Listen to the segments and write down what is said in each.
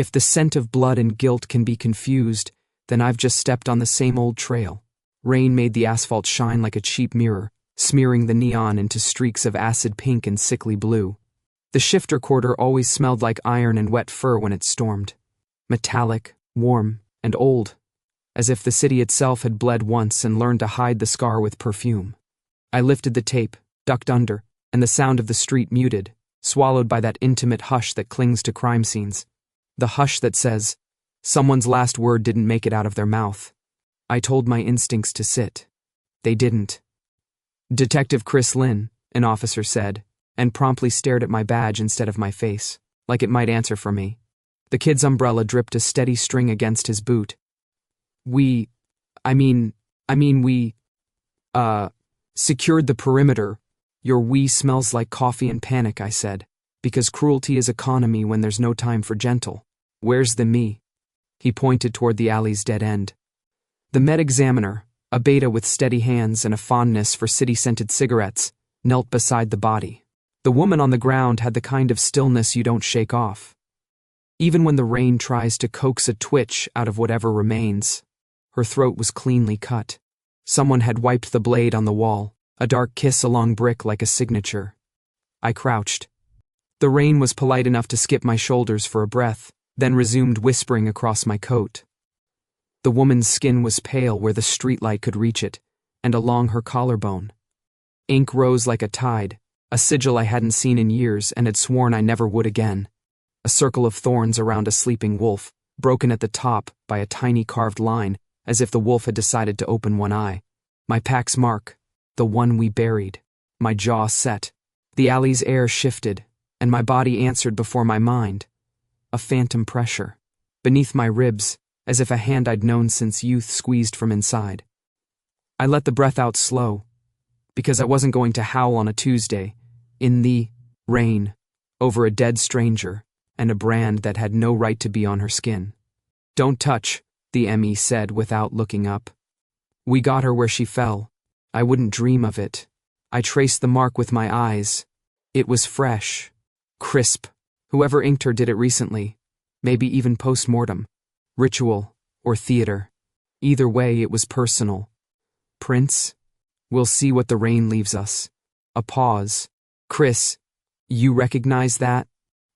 If the scent of blood and guilt can be confused, then I've just stepped on the same old trail. Rain made the asphalt shine like a cheap mirror, smearing the neon into streaks of acid pink and sickly blue. The shifter quarter always smelled like iron and wet fur when it stormed. Metallic, warm, and old, as if the city itself had bled once and learned to hide the scar with perfume. I lifted the tape, ducked under, and the sound of the street muted, swallowed by that intimate hush that clings to crime scenes. The hush that says, someone's last word didn't make it out of their mouth. I told my instincts to sit. They didn't. "Detective Kris Lynn," an officer said, and promptly stared at my badge instead of my face, like it might answer for me. The kid's umbrella dripped a steady string against his boot. We secured the perimeter. Your "we" smells like coffee and panic, I said, because cruelty is economy when there's no time for gentle. Where's the me? He pointed toward the alley's dead end. The med examiner, a beta with steady hands and a fondness for city-scented cigarettes, knelt beside the body. The woman on the ground had the kind of stillness you don't shake off. Even when the rain tries to coax a twitch out of whatever remains, her throat was cleanly cut. Someone had wiped the blade on the wall, a dark kiss along brick like a signature. I crouched. The rain was polite enough to skip my shoulders for a breath, then resumed whispering across my coat. The woman's skin was pale where the streetlight could reach it, and along her collarbone. Ink rose like a tide, a sigil I hadn't seen in years and had sworn I never would again. A circle of thorns around a sleeping wolf, broken at the top by a tiny carved line, as if the wolf had decided to open one eye. My pack's mark, the one we buried. My jaw set. The alley's air shifted, and my body answered before my mind. A phantom pressure. Beneath my ribs, as if a hand I'd known since youth squeezed from inside. I let the breath out slow, because I wasn't going to howl on a Tuesday, in the rain, over a dead stranger, and a brand that had no right to be on her skin. "Don't touch," the ME said without looking up. "We got her where she fell. I wouldn't dream of it." I traced the mark with my eyes. It was fresh, crisp. Whoever inked her did it recently, maybe even post-mortem. Ritual, or theater. Either way, it was personal. "Prince? We'll see what the rain leaves us." A pause. "Kris, you recognize that?"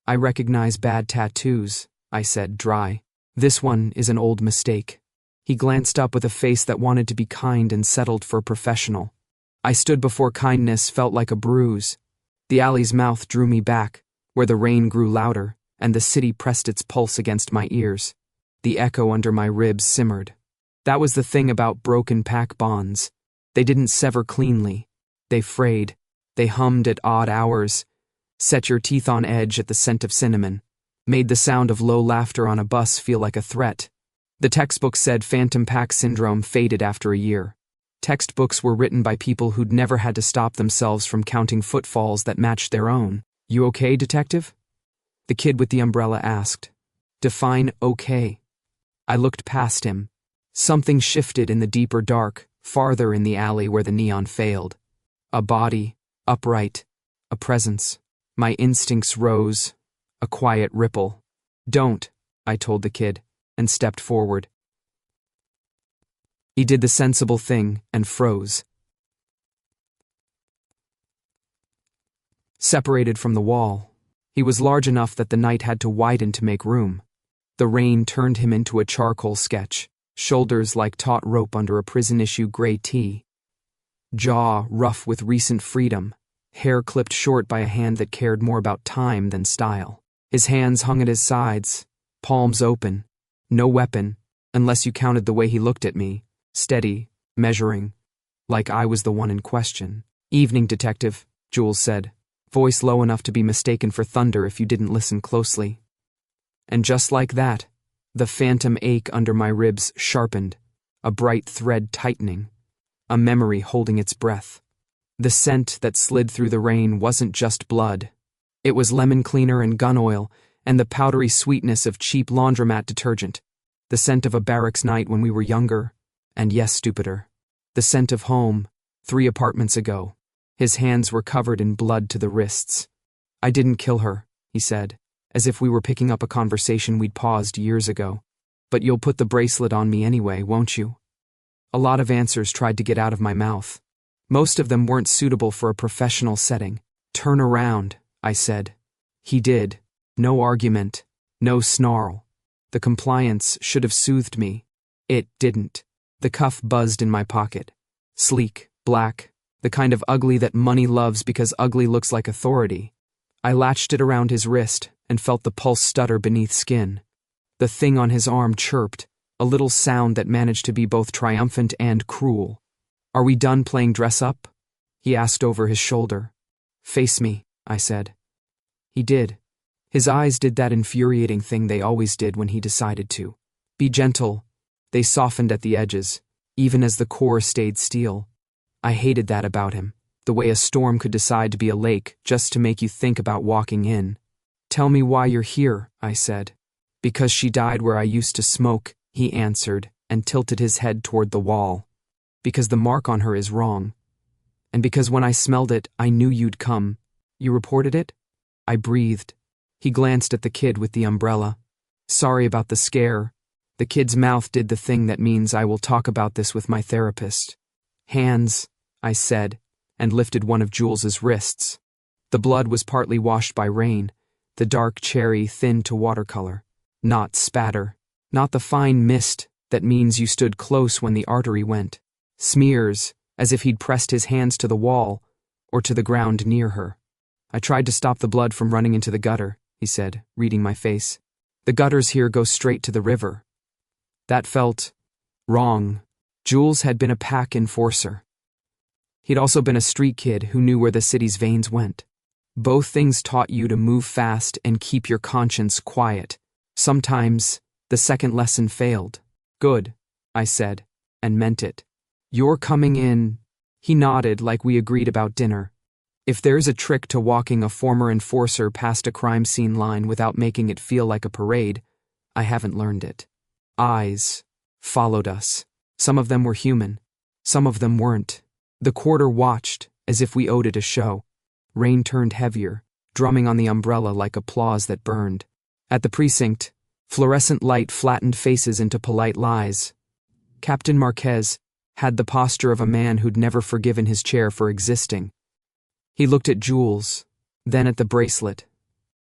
"I recognize bad tattoos," I said, dry. "This one is an old mistake." He glanced up with a face that wanted to be kind and settled for a professional. I stood before kindness felt like a bruise. The alley's mouth drew me back, where the rain grew louder, and the city pressed its pulse against my ears. The echo under my ribs simmered. That was the thing about broken pack bonds. They didn't sever cleanly. They frayed. They hummed at odd hours, set your teeth on edge at the scent of cinnamon, made the sound of low laughter on a bus feel like a threat. The textbook said phantom pack syndrome faded after a year. Textbooks were written by people who'd never had to stop themselves from counting footfalls that matched their own. "You okay, detective?" The kid with the umbrella asked. "Define okay." I looked past him. Something shifted in the deeper dark, farther in the alley where the neon failed. A body, upright, a presence. My instincts rose, a quiet ripple. "Don't," I told the kid, and stepped forward. He did the sensible thing and froze. Separated from the wall, he was large enough that the night had to widen to make room. The rain turned him into a charcoal sketch, shoulders like taut rope under a prison-issue gray tee. Jaw rough with recent freedom, hair clipped short by a hand that cared more about time than style. His hands hung at his sides, palms open. No weapon, unless you counted the way he looked at me, steady, measuring, like I was the one in question. "Evening, detective," Jules said, voice low enough to be mistaken for thunder if you didn't listen closely. And just like that, the phantom ache under my ribs sharpened, a bright thread tightening, a memory holding its breath. The scent that slid through the rain wasn't just blood. It was lemon cleaner and gun oil, and the powdery sweetness of cheap laundromat detergent. The scent of a barracks night when we were younger, and yes, stupider. The scent of home, 3 apartments ago. His hands were covered in blood to the wrists. "I didn't kill her," he said, as if we were picking up a conversation we'd paused years ago. But you'll put the bracelet on me anyway, won't you? A lot of answers tried to get out of my mouth. Most of them weren't suitable for a professional setting. Turn around, I said. He did. No argument. No snarl. The compliance should have soothed me. It didn't. The cuff buzzed in my pocket. Sleek, black, the kind of ugly that money loves because ugly looks like authority. I latched it around his wrist and felt the pulse stutter beneath skin. The thing on his arm chirped, a little sound that managed to be both triumphant and cruel. Are we done playing dress-up? He asked over his shoulder. Face me, I said. He did. His eyes did that infuriating thing they always did when he decided to. Be gentle. They softened at the edges, even as the core stayed steel. I hated that about him, the way a storm could decide to be a lake just to make you think about walking in. Tell me why you're here, I said. Because she died where I used to smoke, he answered, and tilted his head toward the wall. Because the mark on her is wrong. And because when I smelled it, I knew you'd come. You reported it? I breathed. He glanced at the kid with the umbrella. Sorry about the scare. The kid's mouth did the thing that means I will talk about this with my therapist. Hands, I said, and lifted one of Jules's wrists. The blood was partly washed by rain, the dark cherry thinned to watercolor. Not spatter. Not the fine mist that means you stood close when the artery went. Smears, as if he'd pressed his hands to the wall or to the ground near her. I tried to stop the blood from running into the gutter, he said, reading my face. The gutters here go straight to the river. That felt wrong. Jules had been a pack enforcer. He'd also been a street kid who knew where the city's veins went. Both things taught you to move fast and keep your conscience quiet. Sometimes, the second lesson failed. Good, I said, and meant it. You're coming in. He nodded like we agreed about dinner. If there's a trick to walking a former enforcer past a crime scene line without making it feel like a parade, I haven't learned it. Eyes followed us. Some of them were human. Some of them weren't. The quarter watched, as if we owed it a show. Rain turned heavier, drumming on the umbrella like applause that burned. At the precinct, fluorescent light flattened faces into polite lies. Captain Marquez had the posture of a man who'd never forgiven his chair for existing. He looked at Jules, then at the bracelet,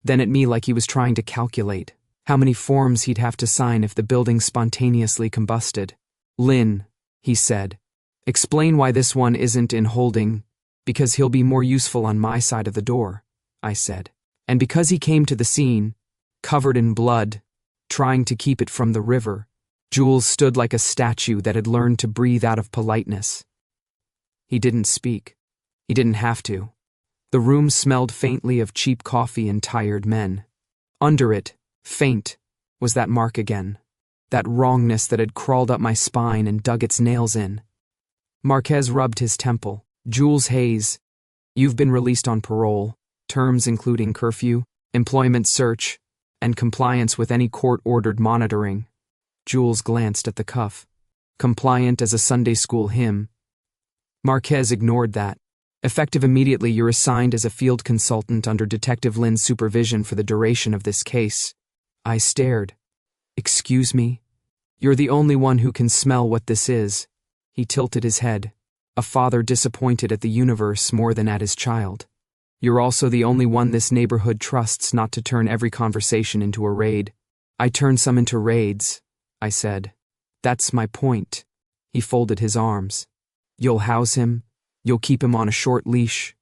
then at me like he was trying to calculate how many forms he'd have to sign if the building spontaneously combusted. Lynn, he said, explain why this one isn't in holding, because he'll be more useful on my side of the door, I said. And because he came to the scene, covered in blood, trying to keep it from the river, Jules stood like a statue that had learned to breathe out of politeness. He didn't speak. He didn't have to. The room smelled faintly of cheap coffee and tired men. Under it, faint, was that mark again. That wrongness that had crawled up my spine and dug its nails in. Marquez rubbed his temple. Jules Hayes, you've been released on parole, terms including curfew, employment search, and compliance with any court-ordered monitoring. Jules glanced at the cuff. Compliant as a Sunday school hymn. Marquez ignored that. Effective immediately, you're assigned as a field consultant under Detective Lynn's supervision for the duration of this case. I stared. Excuse me? You're the only one who can smell what this is. He tilted his head, a father disappointed at the universe more than at his child. You're also the only one this neighborhood trusts not to turn every conversation into a raid. I turn some into raids, I said. That's my point. He folded his arms. You'll house him. You'll keep him on a short leash.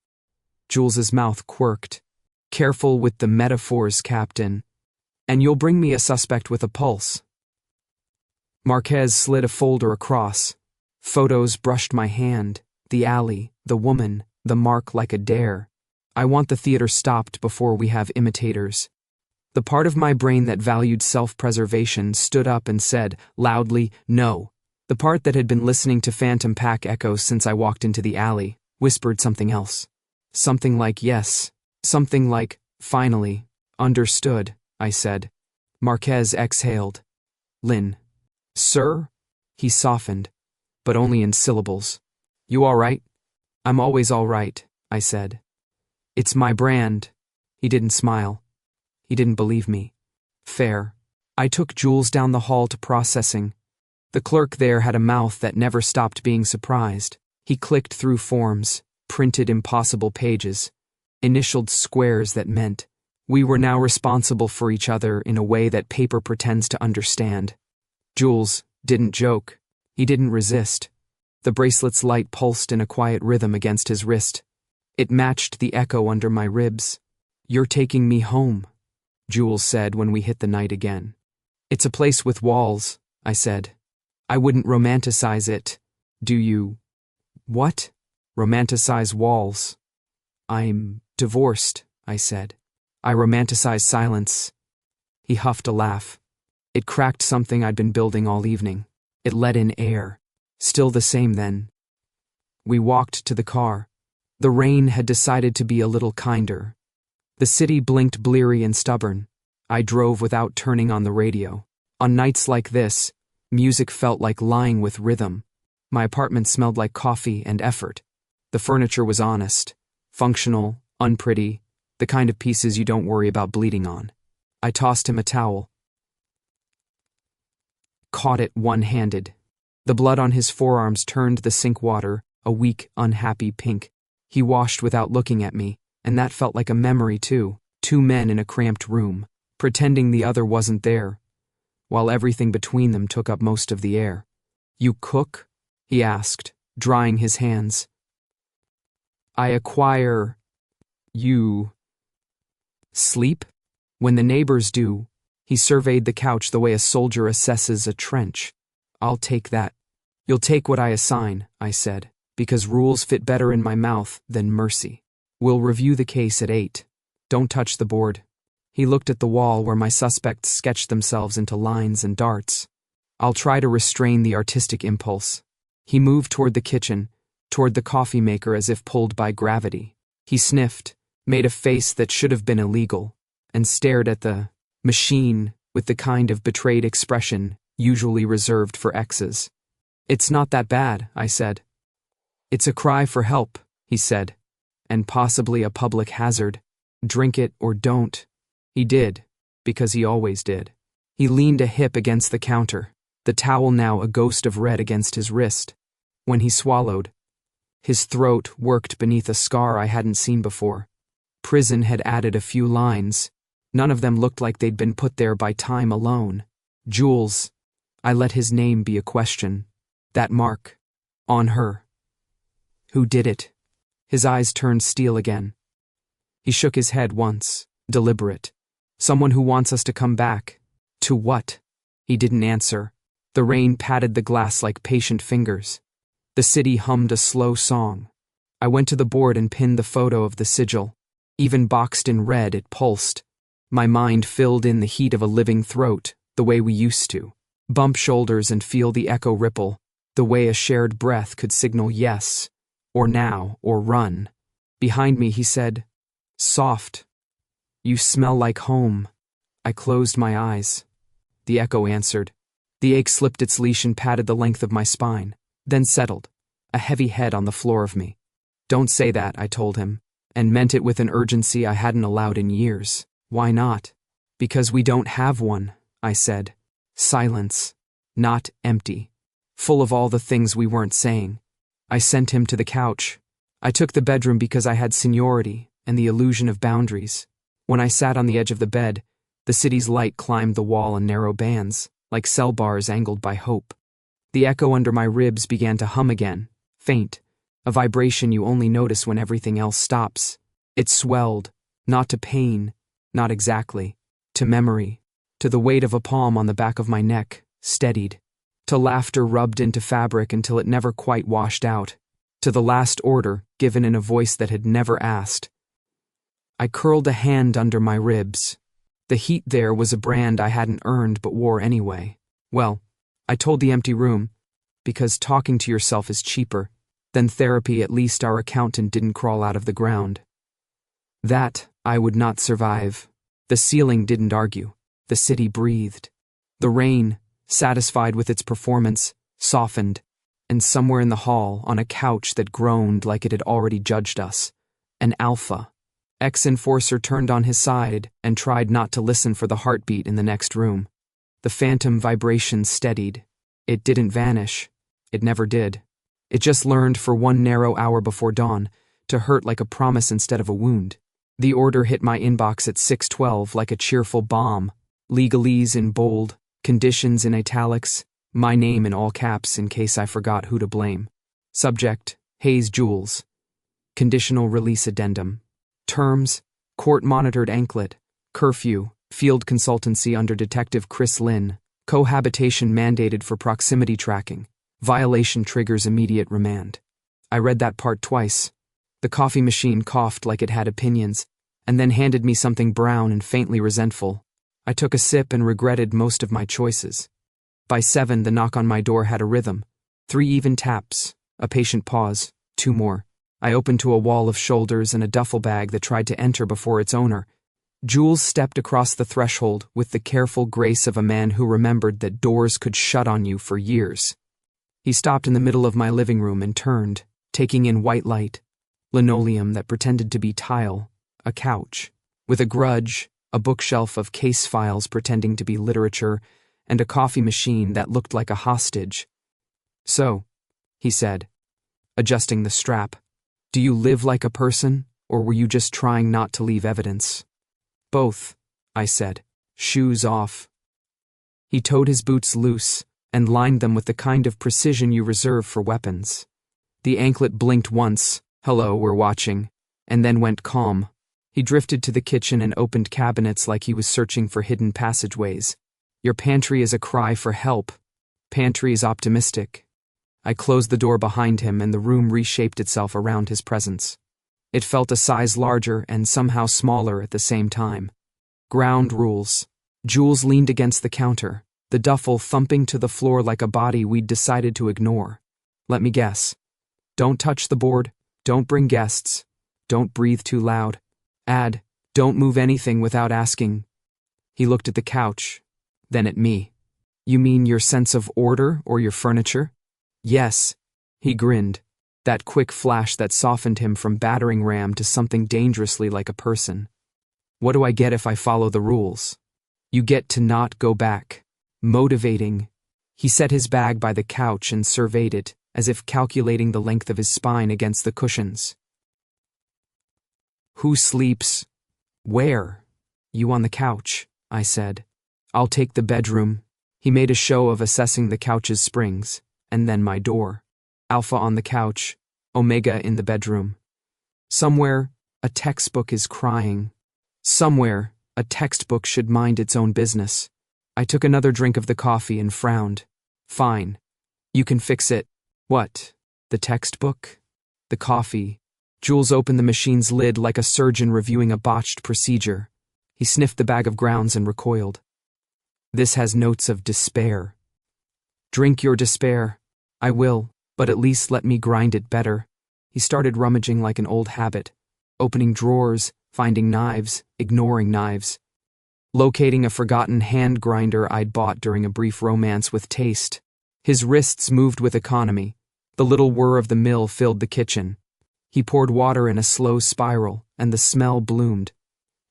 Jules's mouth quirked. Careful with the metaphors, Captain. And you'll bring me a suspect with a pulse. Marquez slid a folder across. Photos brushed my hand. The alley, the woman, the mark like a dare. I want the theater stopped before we have imitators. The part of my brain that valued self-preservation stood up and said, loudly, no. The part that had been listening to phantom pack echoes since I walked into the alley whispered something else. Something like yes. Something like, finally. Understood, I said. Marquez exhaled. Lynn. Sir? He softened, but only in syllables. You all right? I'm always all right, I said. It's my brand. He didn't smile. He didn't believe me. Fair. I took Jules down the hall to processing. The clerk there had a mouth that never stopped being surprised. He clicked through forms, printed impossible pages, initialed squares that meant we were now responsible for each other in a way that paper pretends to understand. Jules didn't joke. He didn't resist. The bracelet's light pulsed in a quiet rhythm against his wrist. It matched the echo under my ribs. "You're taking me home," Jules said when we hit the night again. "It's a place with walls," I said. "I wouldn't romanticize it." "Do you?" "What?" "Romanticize walls." "I'm divorced," I said. "I romanticize silence." He huffed a laugh. It cracked something I'd been building all evening. It let in air. Still the same then. We walked to the car. The rain had decided to be a little kinder. The city blinked bleary and stubborn. I drove without turning on the radio. On nights like this, music felt like lying with rhythm. My apartment smelled like coffee and effort. The furniture was honest, functional, unpretty, the kind of pieces you don't worry about bleeding on. I tossed him a towel. Caught it one-handed. The blood on his forearms turned the sink water a weak, unhappy pink. He washed without looking at me, and that felt like a memory too. 2 men in a cramped room, pretending the other wasn't there, while everything between them took up most of the air. "You cook?" he asked, drying his hands. "I acquire. You sleep? When the neighbors do." He surveyed the couch the way a soldier assesses a trench. "I'll take that." "You'll take what I assign," I said, because rules fit better in my mouth than mercy. "We'll review the case at 8. Don't touch the board." He looked at the wall where my suspects sketched themselves into lines and darts. "I'll try to restrain the artistic impulse." He moved toward the kitchen, toward the coffee maker as if pulled by gravity. He sniffed, made a face that should have been illegal, and stared at the machine with the kind of betrayed expression usually reserved for exes. "It's not that bad," I said. "It's a cry for help," he said, "and possibly a public hazard. Drink it or don't." He did, because he always did. He leaned a hip against the counter, the towel now a ghost of red against his wrist. When he swallowed, his throat worked beneath a scar I hadn't seen before. Prison had added a few lines. None of them looked like they'd been put there by time alone. "Jules." I let his name be a question. "That mark. On her. Who did it?" His eyes turned steel again. He shook his head once, deliberate. "Someone who wants us to come back." "To what?" He didn't answer. The rain patted the glass like patient fingers. The city hummed a slow song. I went to the board and pinned the photo of the sigil. Even boxed in red, it pulsed. My mind filled in the heat of a living throat, the way we used to. Bump shoulders and feel the echo ripple, the way a shared breath could signal yes, or now, or run. Behind me, he said, "Soft. You smell like home." I closed my eyes. The echo answered. The ache slipped its leash and patted the length of my spine, then settled, a heavy head on the floor of me. "Don't say that," I told him, and meant it with an urgency I hadn't allowed in years. "Why not?" "Because we don't have one," I said. Silence. Not empty. Full of all the things we weren't saying. I sent him to the couch. I took the bedroom because I had seniority and the illusion of boundaries. When I sat on the edge of the bed, the city's light climbed the wall in narrow bands, like cell bars angled by hope. The echo under my ribs began to hum again, faint, a vibration you only notice when everything else stops. It swelled, not to pain, not exactly, to memory, to the weight of a palm on the back of my neck, steadied, to laughter rubbed into fabric until it never quite washed out, to the last order given in a voice that had never asked. I curled a hand under my ribs. The heat there was a brand I hadn't earned but wore anyway. Well, I told the empty room, because talking to yourself is cheaper than therapy. At least our accountant didn't crawl out of the ground. That I would not survive. The ceiling didn't argue. The city breathed. The rain, satisfied with its performance, softened, and somewhere in the hall, on a couch that groaned like it had already judged us, an alpha, Ex-enforcer turned on his side and tried not to listen for the heartbeat in the next room. The phantom vibration steadied. It didn't vanish. It never did. It just learned for one narrow hour before dawn to hurt like a promise instead of a wound. The order hit my inbox at 6:12 like a cheerful bomb. Legalese in bold, conditions in italics, my name in all caps in case I forgot who to blame. Subject, Hayes Jules. Conditional release addendum. Terms, court-monitored anklet, curfew, field consultancy under Detective Kris Lynn, cohabitation mandated for proximity tracking, violation triggers immediate remand. I read that part twice. The coffee machine coughed like it had opinions, and then handed me something brown and faintly resentful. I took a sip and regretted most of my choices. By 7, the knock on my door had a rhythm. 3 even taps, a patient pause, 2 more. I opened to a wall of shoulders and a duffel bag that tried to enter before its owner. Jules stepped across the threshold with the careful grace of a man who remembered that doors could shut on you for years. He stopped in the middle of my living room and turned, taking in white light, linoleum that pretended to be tile, a couch, with a grudge, a bookshelf of case files pretending to be literature, and a coffee machine that looked like a hostage. "So," he said, adjusting the strap, "do you live like a person, or were you just trying not to leave evidence?" "Both," I said, shoes off. He toed his boots loose and lined them with the kind of precision you reserve for weapons. The anklet blinked once, "Hello, we're watching," and then went calm. He drifted to the kitchen and opened cabinets like he was searching for hidden passageways. "Your pantry is a cry for help. Pantry is optimistic." I closed the door behind him and the room reshaped itself around his presence. It felt a size larger and somehow smaller at the same time. Ground rules. Jules leaned against the counter, the duffel thumping to the floor like a body we'd decided to ignore. "Let me guess. Don't touch the board, don't bring guests, don't breathe too loud. Add, don't move anything without asking." He looked at the couch, then at me. "You mean your sense of order or your furniture?" "Yes." He grinned, that quick flash that softened him from battering ram to something dangerously like a person. "What do I get if I follow the rules?" "You get to not go back." Motivating. He set his bag by the couch and surveyed it, as if calculating the length of his spine against the cushions. "Who sleeps where?" "You on the couch," I said. "I'll take the bedroom." He made a show of assessing the couch's springs, and then my door. Alpha on the couch, Omega in the bedroom. Somewhere, a textbook is crying. Somewhere, a textbook should mind its own business. I took another drink of the coffee and frowned. "Fine. You can fix it." "What? The textbook?" "The coffee." Jules opened the machine's lid like a surgeon reviewing a botched procedure. He sniffed the bag of grounds and recoiled. "This has notes of despair." "Drink your despair." "I will, but at least let me grind it better." He started rummaging like an old habit, opening drawers, finding knives, ignoring knives. Locating a forgotten hand grinder I'd bought during a brief romance with taste. His wrists moved with economy. The little whir of the mill filled the kitchen. He poured water in a slow spiral, and the smell bloomed.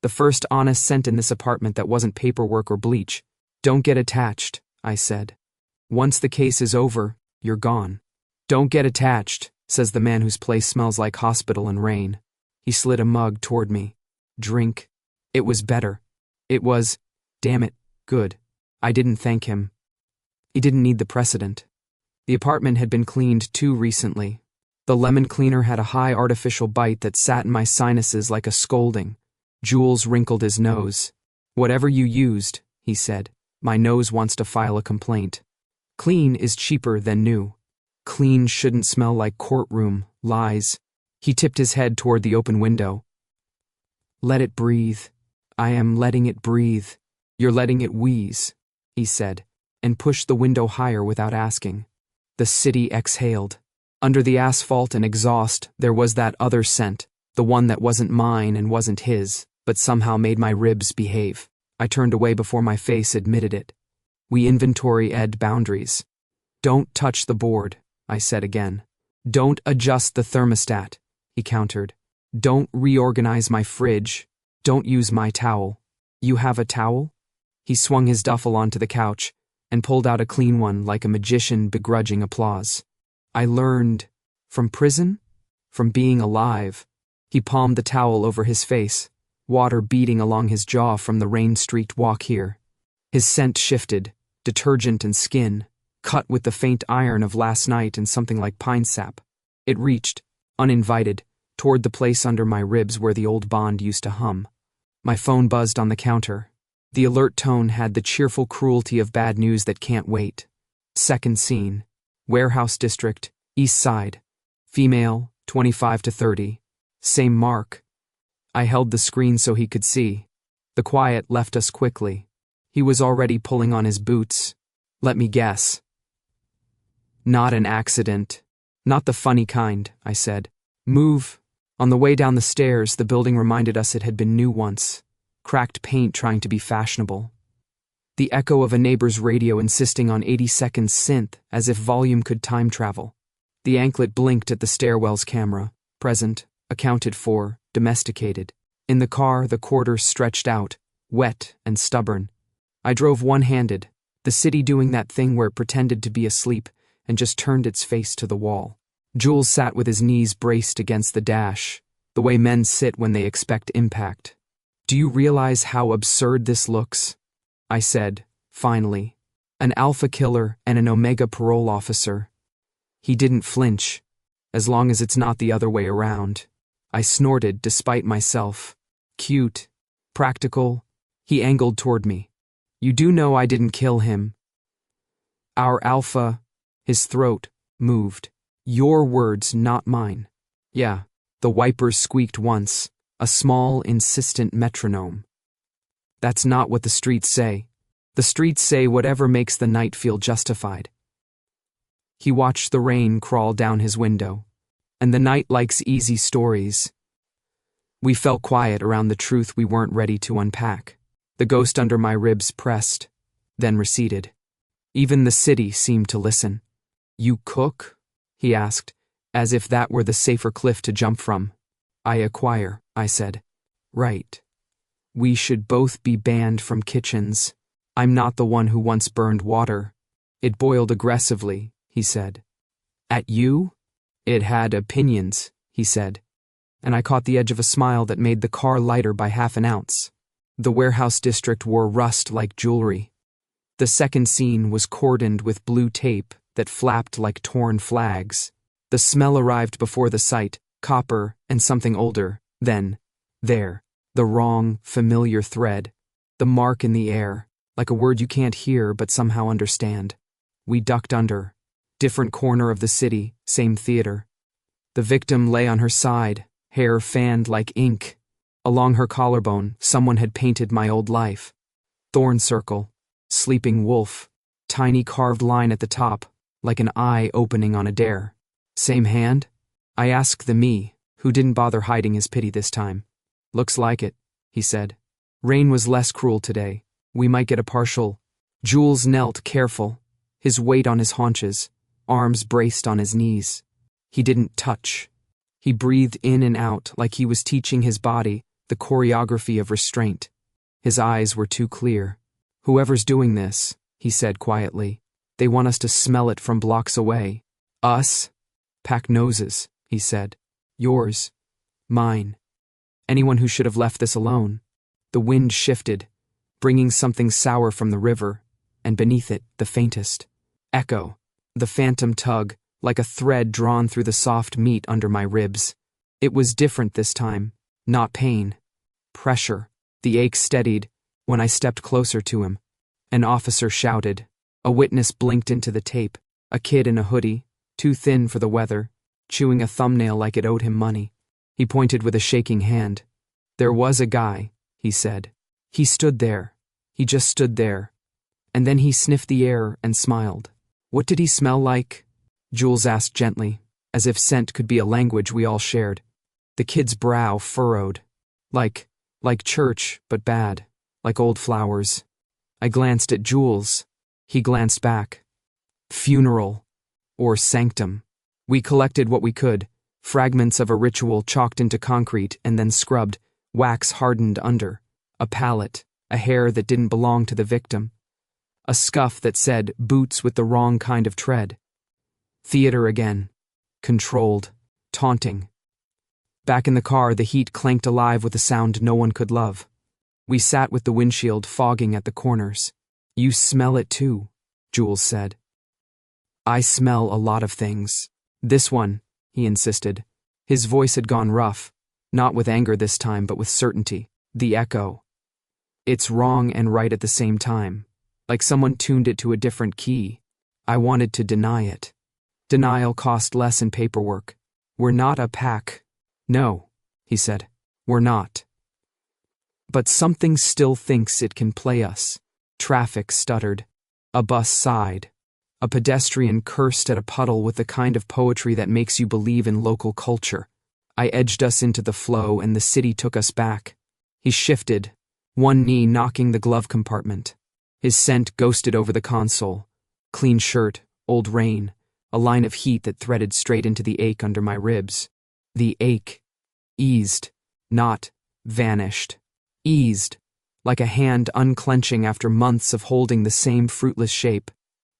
The first honest scent in this apartment that wasn't paperwork or bleach. "Don't get attached," I said. "Once the case is over, you're gone." "Don't get attached," says the man whose place smells like hospital and rain. He slid a mug toward me. "Drink." It was better. It was, damn it, good. I didn't thank him. He didn't need the precedent. The apartment had been cleaned too recently. The lemon cleaner had a high artificial bite that sat in my sinuses like a scolding. Jules wrinkled his nose. "Whatever you used," he said, "my nose wants to file a complaint." Clean is cheaper than new. Clean shouldn't smell like courtroom, lies. He tipped his head toward the open window. "Let it breathe." "I am letting it breathe." "You're letting it wheeze," he said, and pushed the window higher without asking. The city exhaled. Under the asphalt and exhaust, there was that other scent, the one that wasn't mine and wasn't his, but somehow made my ribs behave. I turned away before my face admitted it. We inventory-ed boundaries. "Don't touch the board," I said again. "Don't adjust the thermostat," he countered. Don't reorganize my fridge. Don't use my towel. You have a towel? He swung his duffel onto the couch and pulled out a clean one like a magician begrudging applause. I learned from prison? From being alive. He palmed the towel over his face, water beading along his jaw from the rain-streaked walk here. His scent shifted, detergent and skin, cut with the faint iron of last night and something like pine sap. It reached, uninvited, toward the place under my ribs where the old bond used to hum. My phone buzzed on the counter. The alert tone had the cheerful cruelty of bad news that can't wait. Second scene. Warehouse district, east side. Female, 25 to 30. Same mark. I held the screen so he could see. The quiet left us quickly. He was already pulling on his boots. Let me guess. Not an accident. Not the funny kind, I said. Move. On the way down the stairs, the building reminded us it had been new once. Cracked paint trying to be fashionable. The echo of a neighbor's radio insisting on 80-second synth as if volume could time travel. The anklet blinked at the stairwell's camera. Present, accounted for, domesticated. In the car, the quarter stretched out, wet and stubborn. I drove one-handed, the city doing that thing where it pretended to be asleep and just turned its face to the wall. Jules sat with his knees braced against the dash, the way men sit when they expect impact. Do you realize how absurd this looks? I said, finally. An alpha killer and an omega parole officer. He didn't flinch, as long as it's not the other way around. I snorted despite myself. Cute. Practical. He angled toward me. You do know I didn't kill him. Our alpha. His throat moved. Your words, not mine. Yeah, the wipers squeaked once, a small, insistent metronome. That's not what the streets say. The streets say whatever makes the night feel justified. He watched the rain crawl down his window, and the night likes easy stories. We fell quiet around the truth we weren't ready to unpack. The ghost under my ribs pressed, then receded. Even the city seemed to listen. You cook? He asked, as if that were the safer cliff to jump from. I acquire, I said. Right. We should both be banned from kitchens. I'm not the one who once burned water. It boiled aggressively, he said. At you? It had opinions, he said. And I caught the edge of a smile that made the car lighter by half an ounce. The warehouse district wore rust like jewelry. The second scene was cordoned with blue tape that flapped like torn flags. The smell arrived before the sight, copper and something older. Then, there, the wrong, familiar thread, the mark in the air, like a word you can't hear but somehow understand. We ducked under. Different corner of the city, same theater. The victim lay on her side, hair fanned like ink. Along her collarbone, someone had painted my old life. Thorn circle, sleeping wolf, tiny carved line at the top, like an eye opening on a dare. Same hand? I asked the me, who didn't bother hiding his pity this time. Looks like it, he said. Rain was less cruel today. We might get a partial. Jules knelt careful, his weight on his haunches, arms braced on his knees. He didn't touch. He breathed in and out like he was teaching his body the choreography of restraint. His eyes were too clear. Whoever's doing this, he said quietly, they want us to smell it from blocks away. Us? Pack noses, he said. Yours. Mine. Anyone who should have left this alone. The wind shifted, bringing something sour from the river, and beneath it, the faintest echo, the phantom tug, like a thread drawn through the soft meat under my ribs. It was different this time, not pain. Pressure. The ache steadied when I stepped closer to him. An officer shouted. A witness blinked into the tape. A kid in a hoodie, too thin for the weather, chewing a thumbnail like it owed him money. He pointed with a shaking hand. There was a guy, he said. He stood there. He just stood there. And then he sniffed the air and smiled. What did he smell like? Jules asked gently, as if scent could be a language we all shared. The kid's brow furrowed. Like church, but bad. Like old flowers. I glanced at Jules. He glanced back. Funeral. Or sanctum. We collected what we could, Fragments of a ritual chalked into concrete and then scrubbed, wax hardened under. A palette, a hair that didn't belong to the victim. A scuff that said boots with the wrong kind of tread. Theater again. Controlled. Taunting. Back in the car, the heat clanked alive with a sound no one could love. We sat with the windshield fogging at the corners. You smell it too, Jules said. I smell a lot of things. This one, he insisted. His voice had gone rough, not with anger this time but with certainty. The echo. It's wrong and right at the same time, like someone tuned it to a different key. I wanted to deny it. Denial cost less in paperwork. We're not a pack. No, he said. We're not. But something still thinks it can play us. Traffic stuttered. A bus sighed. A pedestrian cursed at a puddle with the kind of poetry that makes you believe in local culture. I edged us into the flow and the city took us back. He shifted, one knee knocking the glove compartment. His scent ghosted over the console. Clean shirt, old rain, a line of heat that threaded straight into the ache under my ribs. The ache. Eased, not vanished. Eased, like a hand unclenching after months of holding the same fruitless shape.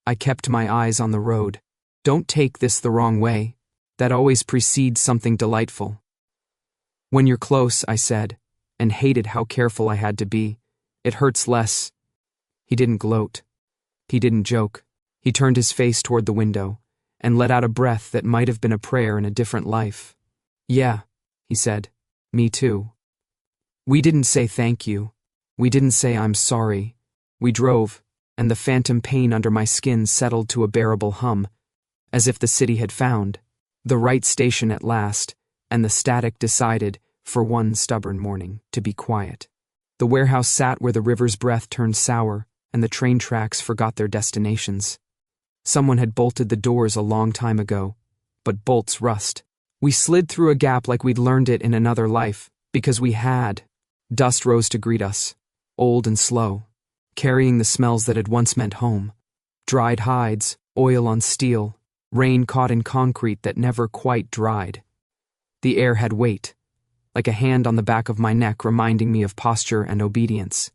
I kept my eyes on the road. Don't take this the wrong way. That always precedes something delightful. When you're close, I said, and hated how careful I had to be. It hurts less. He didn't gloat. He didn't joke. He turned his face toward the window and let out a breath that might have been a prayer in a different life. Yeah, he said. Me too. We didn't say thank you. We didn't say I'm sorry. We drove, and the phantom pain under my skin settled to a bearable hum, as if the city had found the right station at last, and the static decided, for one stubborn morning, to be quiet. The warehouse sat where the river's breath turned sour, and the train tracks forgot their destinations. Someone had bolted the doors a long time ago, but bolts rust. We slid through a gap like we'd learned it in another life, because we had. Dust rose to greet us, old and slow, carrying the smells that had once meant home. Dried hides, oil on steel, rain caught in concrete that never quite dried. The air had weight, like a hand on the back of my neck reminding me of posture and obedience.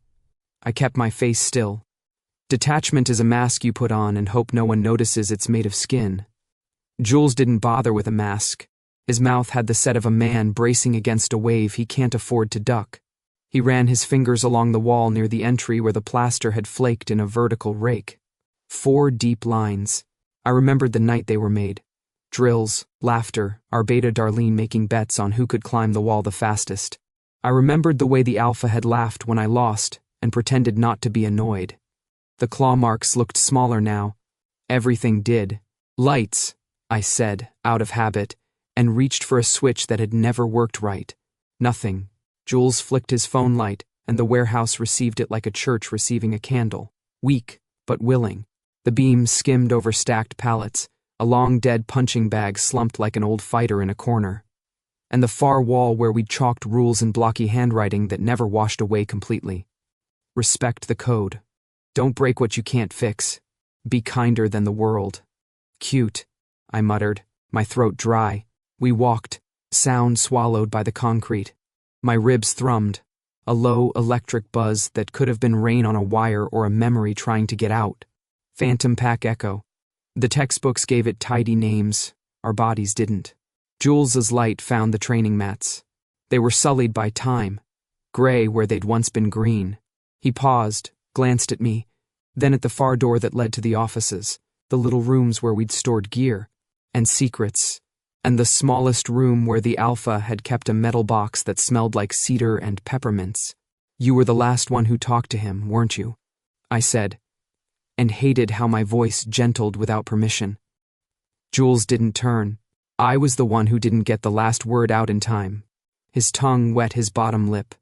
I kept my face still. Detachment is a mask you put on and hope no one notices it's made of skin. Jules didn't bother with a mask. His mouth had the set of a man bracing against a wave he can't afford to duck. He ran his fingers along the wall near the entry where the plaster had flaked in a vertical rake. 4 deep lines. I remembered the night they were made. Drills, laughter, our beta Darlene making bets on who could climb the wall the fastest. I remembered the way the alpha had laughed when I lost and pretended not to be annoyed. The claw marks looked smaller now. Everything did. Lights, I said, out of habit, and reached for a switch that had never worked right. Nothing. Jules flicked his phone light, and the warehouse received it like a church receiving a candle. Weak, but willing. The beam skimmed over stacked pallets, a long dead punching bag slumped like an old fighter in a corner. And the far wall where we'd chalked rules in blocky handwriting that never washed away completely. Respect the code. Don't break what you can't fix. Be kinder than the world. Cute, I muttered, my throat dry. We walked, sound swallowed by the concrete. My ribs thrummed, a low electric buzz that could have been rain on a wire or a memory trying to get out. Phantom pack echo. The textbooks gave it tidy names, our bodies didn't. Jules's light found the training mats. They were sullied by time, gray where they'd once been green. He paused, glanced at me, then at the far door that led to the offices, the little rooms where we'd stored gear, and secrets, and the smallest room where the alpha had kept a metal box that smelled like cedar and peppermints. You were the last one who talked to him, weren't you? I said, and hated how my voice gentled without permission. Jules didn't turn. I was the one who didn't get the last word out in time. His tongue wet his bottom lip.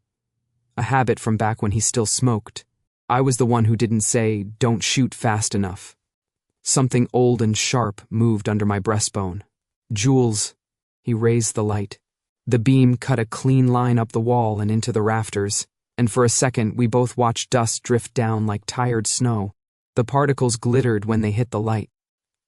A habit from back when he still smoked. I was the one who didn't say, "Don't shoot fast enough." Something old and sharp moved under my breastbone. Jules. He raised the light. The beam cut a clean line up the wall and into the rafters, and for a second we both watched dust drift down like tired snow. The particles glittered when they hit the light.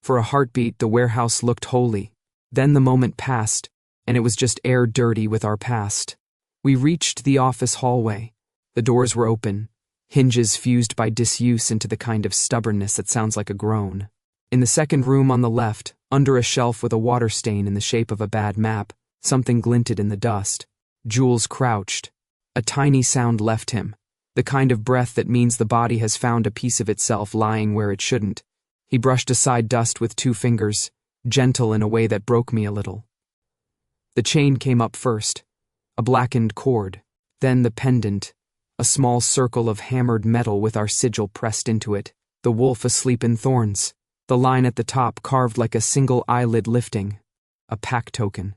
For a heartbeat, the warehouse looked holy. Then the moment passed, and it was just air dirty with our past. We reached the office hallway. The doors were open, hinges fused by disuse into the kind of stubbornness that sounds like a groan. In the second room on the left, under a shelf with a water stain in the shape of a bad map, something glinted in the dust. Jules crouched. A tiny sound left him, the kind of breath that means the body has found a piece of itself lying where it shouldn't. He brushed aside dust with 2 fingers, gentle in a way that broke me a little. The chain came up first, a blackened cord, then the pendant, a small circle of hammered metal with our sigil pressed into it, the wolf asleep in thorns, the line at the top carved like a single eyelid lifting, a pack token.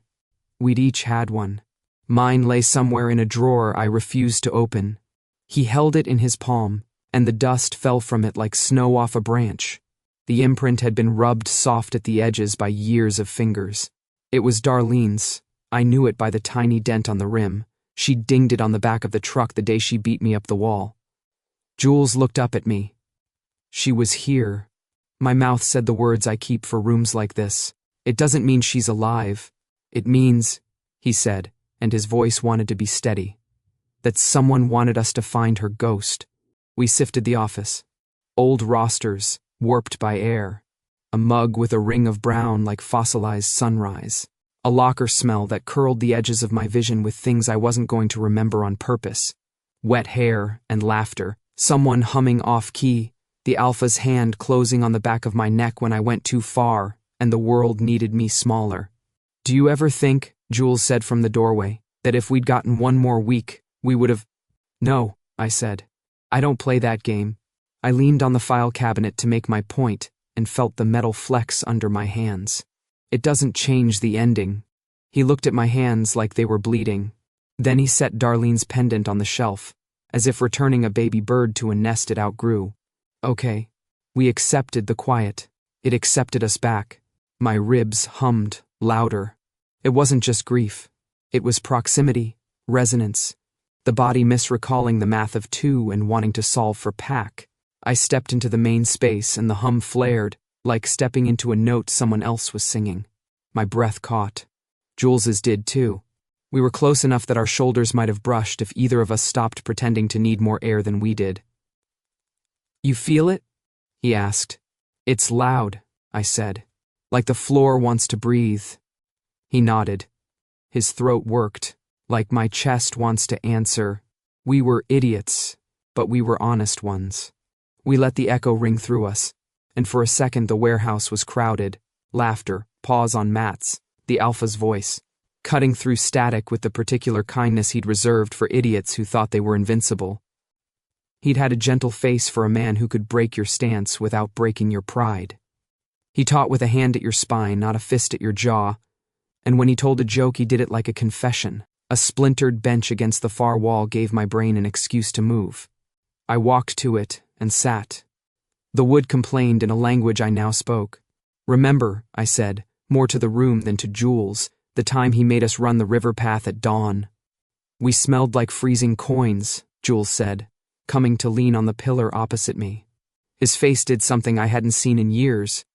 We'd each had one. Mine lay somewhere in a drawer I refused to open. He held it in his palm, and the dust fell from it like snow off a branch. The imprint had been rubbed soft at the edges by years of fingers. It was Darlene's. I knew it by the tiny dent on the rim. She dinged it on the back of the truck the day she beat me up the wall. Jules looked up at me. She was here. My mouth said the words I keep for rooms like this. It doesn't mean she's alive. It means, he said, and his voice wanted to be steady, that someone wanted us to find her ghost. We sifted the office. Old rosters, warped by air. A mug with a ring of brown like fossilized sunrise. A locker smell that curled the edges of my vision with things I wasn't going to remember on purpose. Wet hair and laughter, someone humming off-key, the alpha's hand closing on the back of my neck when I went too far, and the world needed me smaller. Do you ever think, Jules said from the doorway, that if we'd gotten one more week, we would have— No, I said. I don't play that game. I leaned on the file cabinet to make my point and felt the metal flex under my hands. It doesn't change the ending. He looked at my hands like they were bleeding. Then he set Darlene's pendant on the shelf, as if returning a baby bird to a nest it outgrew. Okay. We accepted the quiet. It accepted us back. My ribs hummed, louder. It wasn't just grief. It was proximity, resonance. The body misrecalling the math of 2 and wanting to solve for pack. I stepped into the main space and the hum flared, like stepping into a note someone else was singing. My breath caught. Jules's did too. We were close enough that our shoulders might have brushed if either of us stopped pretending to need more air than we did. You feel it? He asked. It's loud, I said. Like the floor wants to breathe. He nodded. His throat worked, like my chest wants to answer. We were idiots, but we were honest ones. We let the echo ring through us, and for a second the warehouse was crowded. Laughter, paws on mats, the alpha's voice, cutting through static with the particular kindness he'd reserved for idiots who thought they were invincible. He'd had a gentle face for a man who could break your stance without breaking your pride. He taught with a hand at your spine, not a fist at your jaw, and when he told a joke he did it like a confession. A splintered bench against the far wall gave my brain an excuse to move. I walked to it and sat. The wood complained in a language I now spoke. Remember, I said, more to the room than to Jules, the time he made us run the river path at dawn. We smelled like freezing coins, Jules said, coming to lean on the pillar opposite me. His face did something I hadn't seen in years.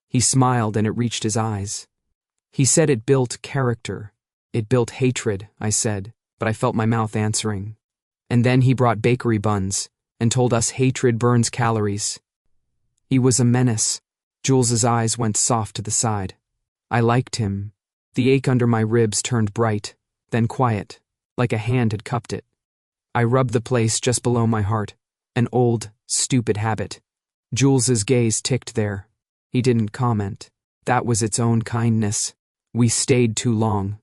He smiled and it reached his eyes. He said it built character. It built hatred, I said, but I felt my mouth answering. And then he brought bakery buns and told us hatred burns calories. He was a menace. Jules's eyes went soft to the side. I liked him. The ache under my ribs turned bright, then quiet, like a hand had cupped it. I rubbed the place just below my heart, an old, stupid habit. Jules's gaze ticked there. He didn't comment. That was its own kindness. We stayed too long.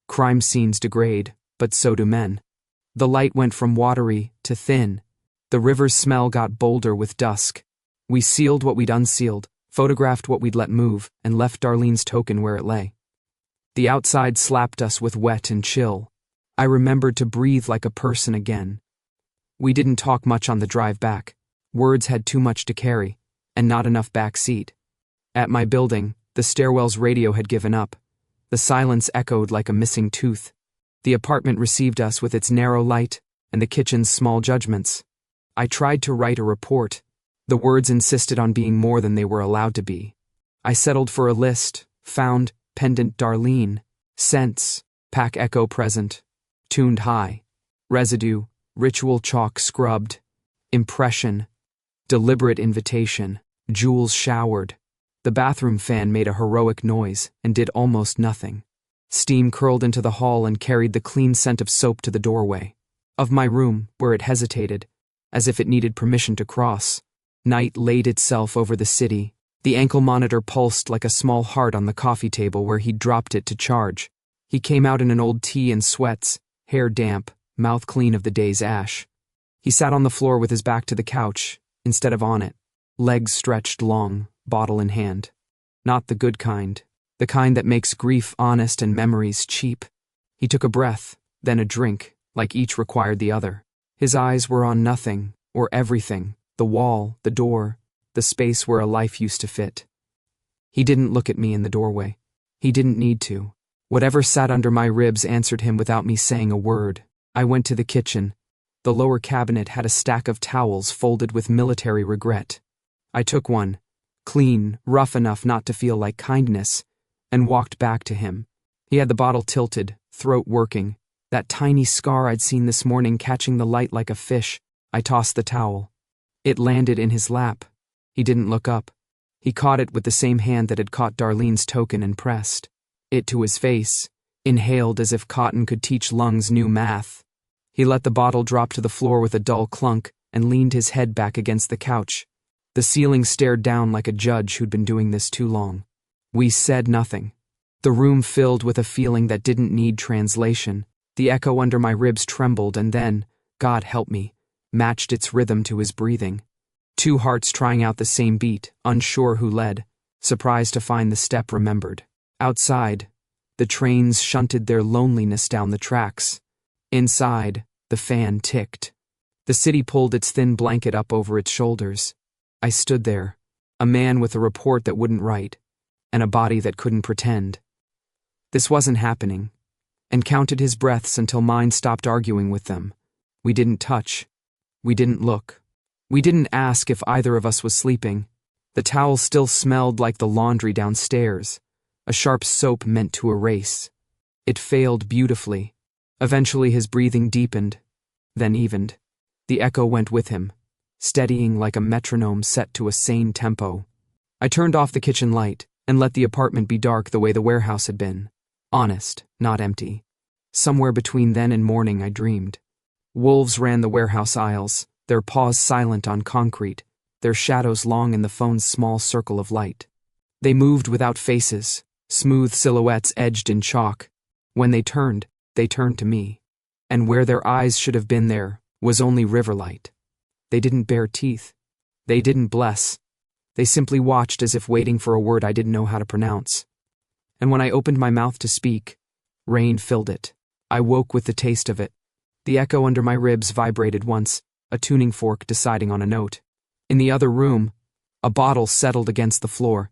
Crime scenes degrade, but so do men. The light went from watery to thin. The river's smell got bolder with dusk. We sealed what we'd unsealed, photographed what we'd let move, and left Darlene's token where it lay. The outside slapped us with wet and chill. I remembered to breathe like a person again. We didn't talk much on the drive back. Words had too much to carry, and not enough back seat. At my building, the stairwell's radio had given up. The silence echoed like a missing tooth. The apartment received us with its narrow light and the kitchen's small judgments. I tried to write a report. The words insisted on being more than they were allowed to be. I settled for a list, found pendant Darlene, cents, Pack echo present. Tuned high. Residue. Ritual chalk scrubbed. Impression. Deliberate invitation. Jules showered. The bathroom fan made a heroic noise and did almost nothing. Steam curled into the hall and carried the clean scent of soap to the doorway. Of my room, where it hesitated, as if it needed permission to cross. Night laid itself over the city. The ankle monitor pulsed like a small heart on the coffee table where he'd dropped it to charge. He came out in an old tee and sweats, hair damp, mouth clean of the day's ash. He sat on the floor with his back to the couch, instead of on it, legs stretched long, bottle in hand. Not the good kind, the kind that makes grief honest and memories cheap. He took a breath, then a drink, like each required the other. His eyes were on nothing, or everything, the wall, the door, the space where a life used to fit. He didn't look at me in the doorway. He didn't need to. Whatever sat under my ribs answered him without me saying a word. I went to the kitchen. The lower cabinet had a stack of towels folded with military regret. I took one, clean, rough enough not to feel like kindness, and walked back to him. He had the bottle tilted, throat working, that tiny scar I'd seen this morning catching the light like a fish. I tossed the towel. It landed in his lap. He didn't look up. He caught it with the same hand that had caught Darlene's token and pressed it to his face, inhaled as if cotton could teach lungs new math. He let the bottle drop to the floor with a dull clunk and leaned his head back against the couch. The ceiling stared down like a judge who'd been doing this too long. We said nothing. The room filled with a feeling that didn't need translation. The echo under my ribs trembled and then, God help me, matched its rhythm to his breathing. Two hearts trying out the same beat, unsure who led, surprised to find the step remembered. Outside, the trains shunted their loneliness down the tracks. Inside, the fan ticked. The city pulled its thin blanket up over its shoulders. I stood there, a man with a report that wouldn't write, and a body that couldn't pretend. This wasn't happening, and counted his breaths until mine stopped arguing with them. We didn't touch. We didn't look. We didn't ask if either of us was sleeping. The towel still smelled like the laundry downstairs, a sharp soap meant to erase. It failed beautifully. Eventually his breathing deepened, then evened. The echo went with him, steadying like a metronome set to a sane tempo. I turned off the kitchen light and let the apartment be dark the way the warehouse had been. Honest, not empty. Somewhere between then and morning I dreamed. Wolves ran the warehouse aisles, their paws silent on concrete, their shadows long in the phone's small circle of light. They moved without faces, smooth silhouettes edged in chalk. When they turned to me. And where their eyes should have been there was only riverlight. They didn't bare teeth. They didn't bless. They simply watched as if waiting for a word I didn't know how to pronounce. And when I opened my mouth to speak, rain filled it. I woke with the taste of it. The echo under my ribs vibrated once, a tuning fork deciding on a note. In the other room, a bottle settled against the floor.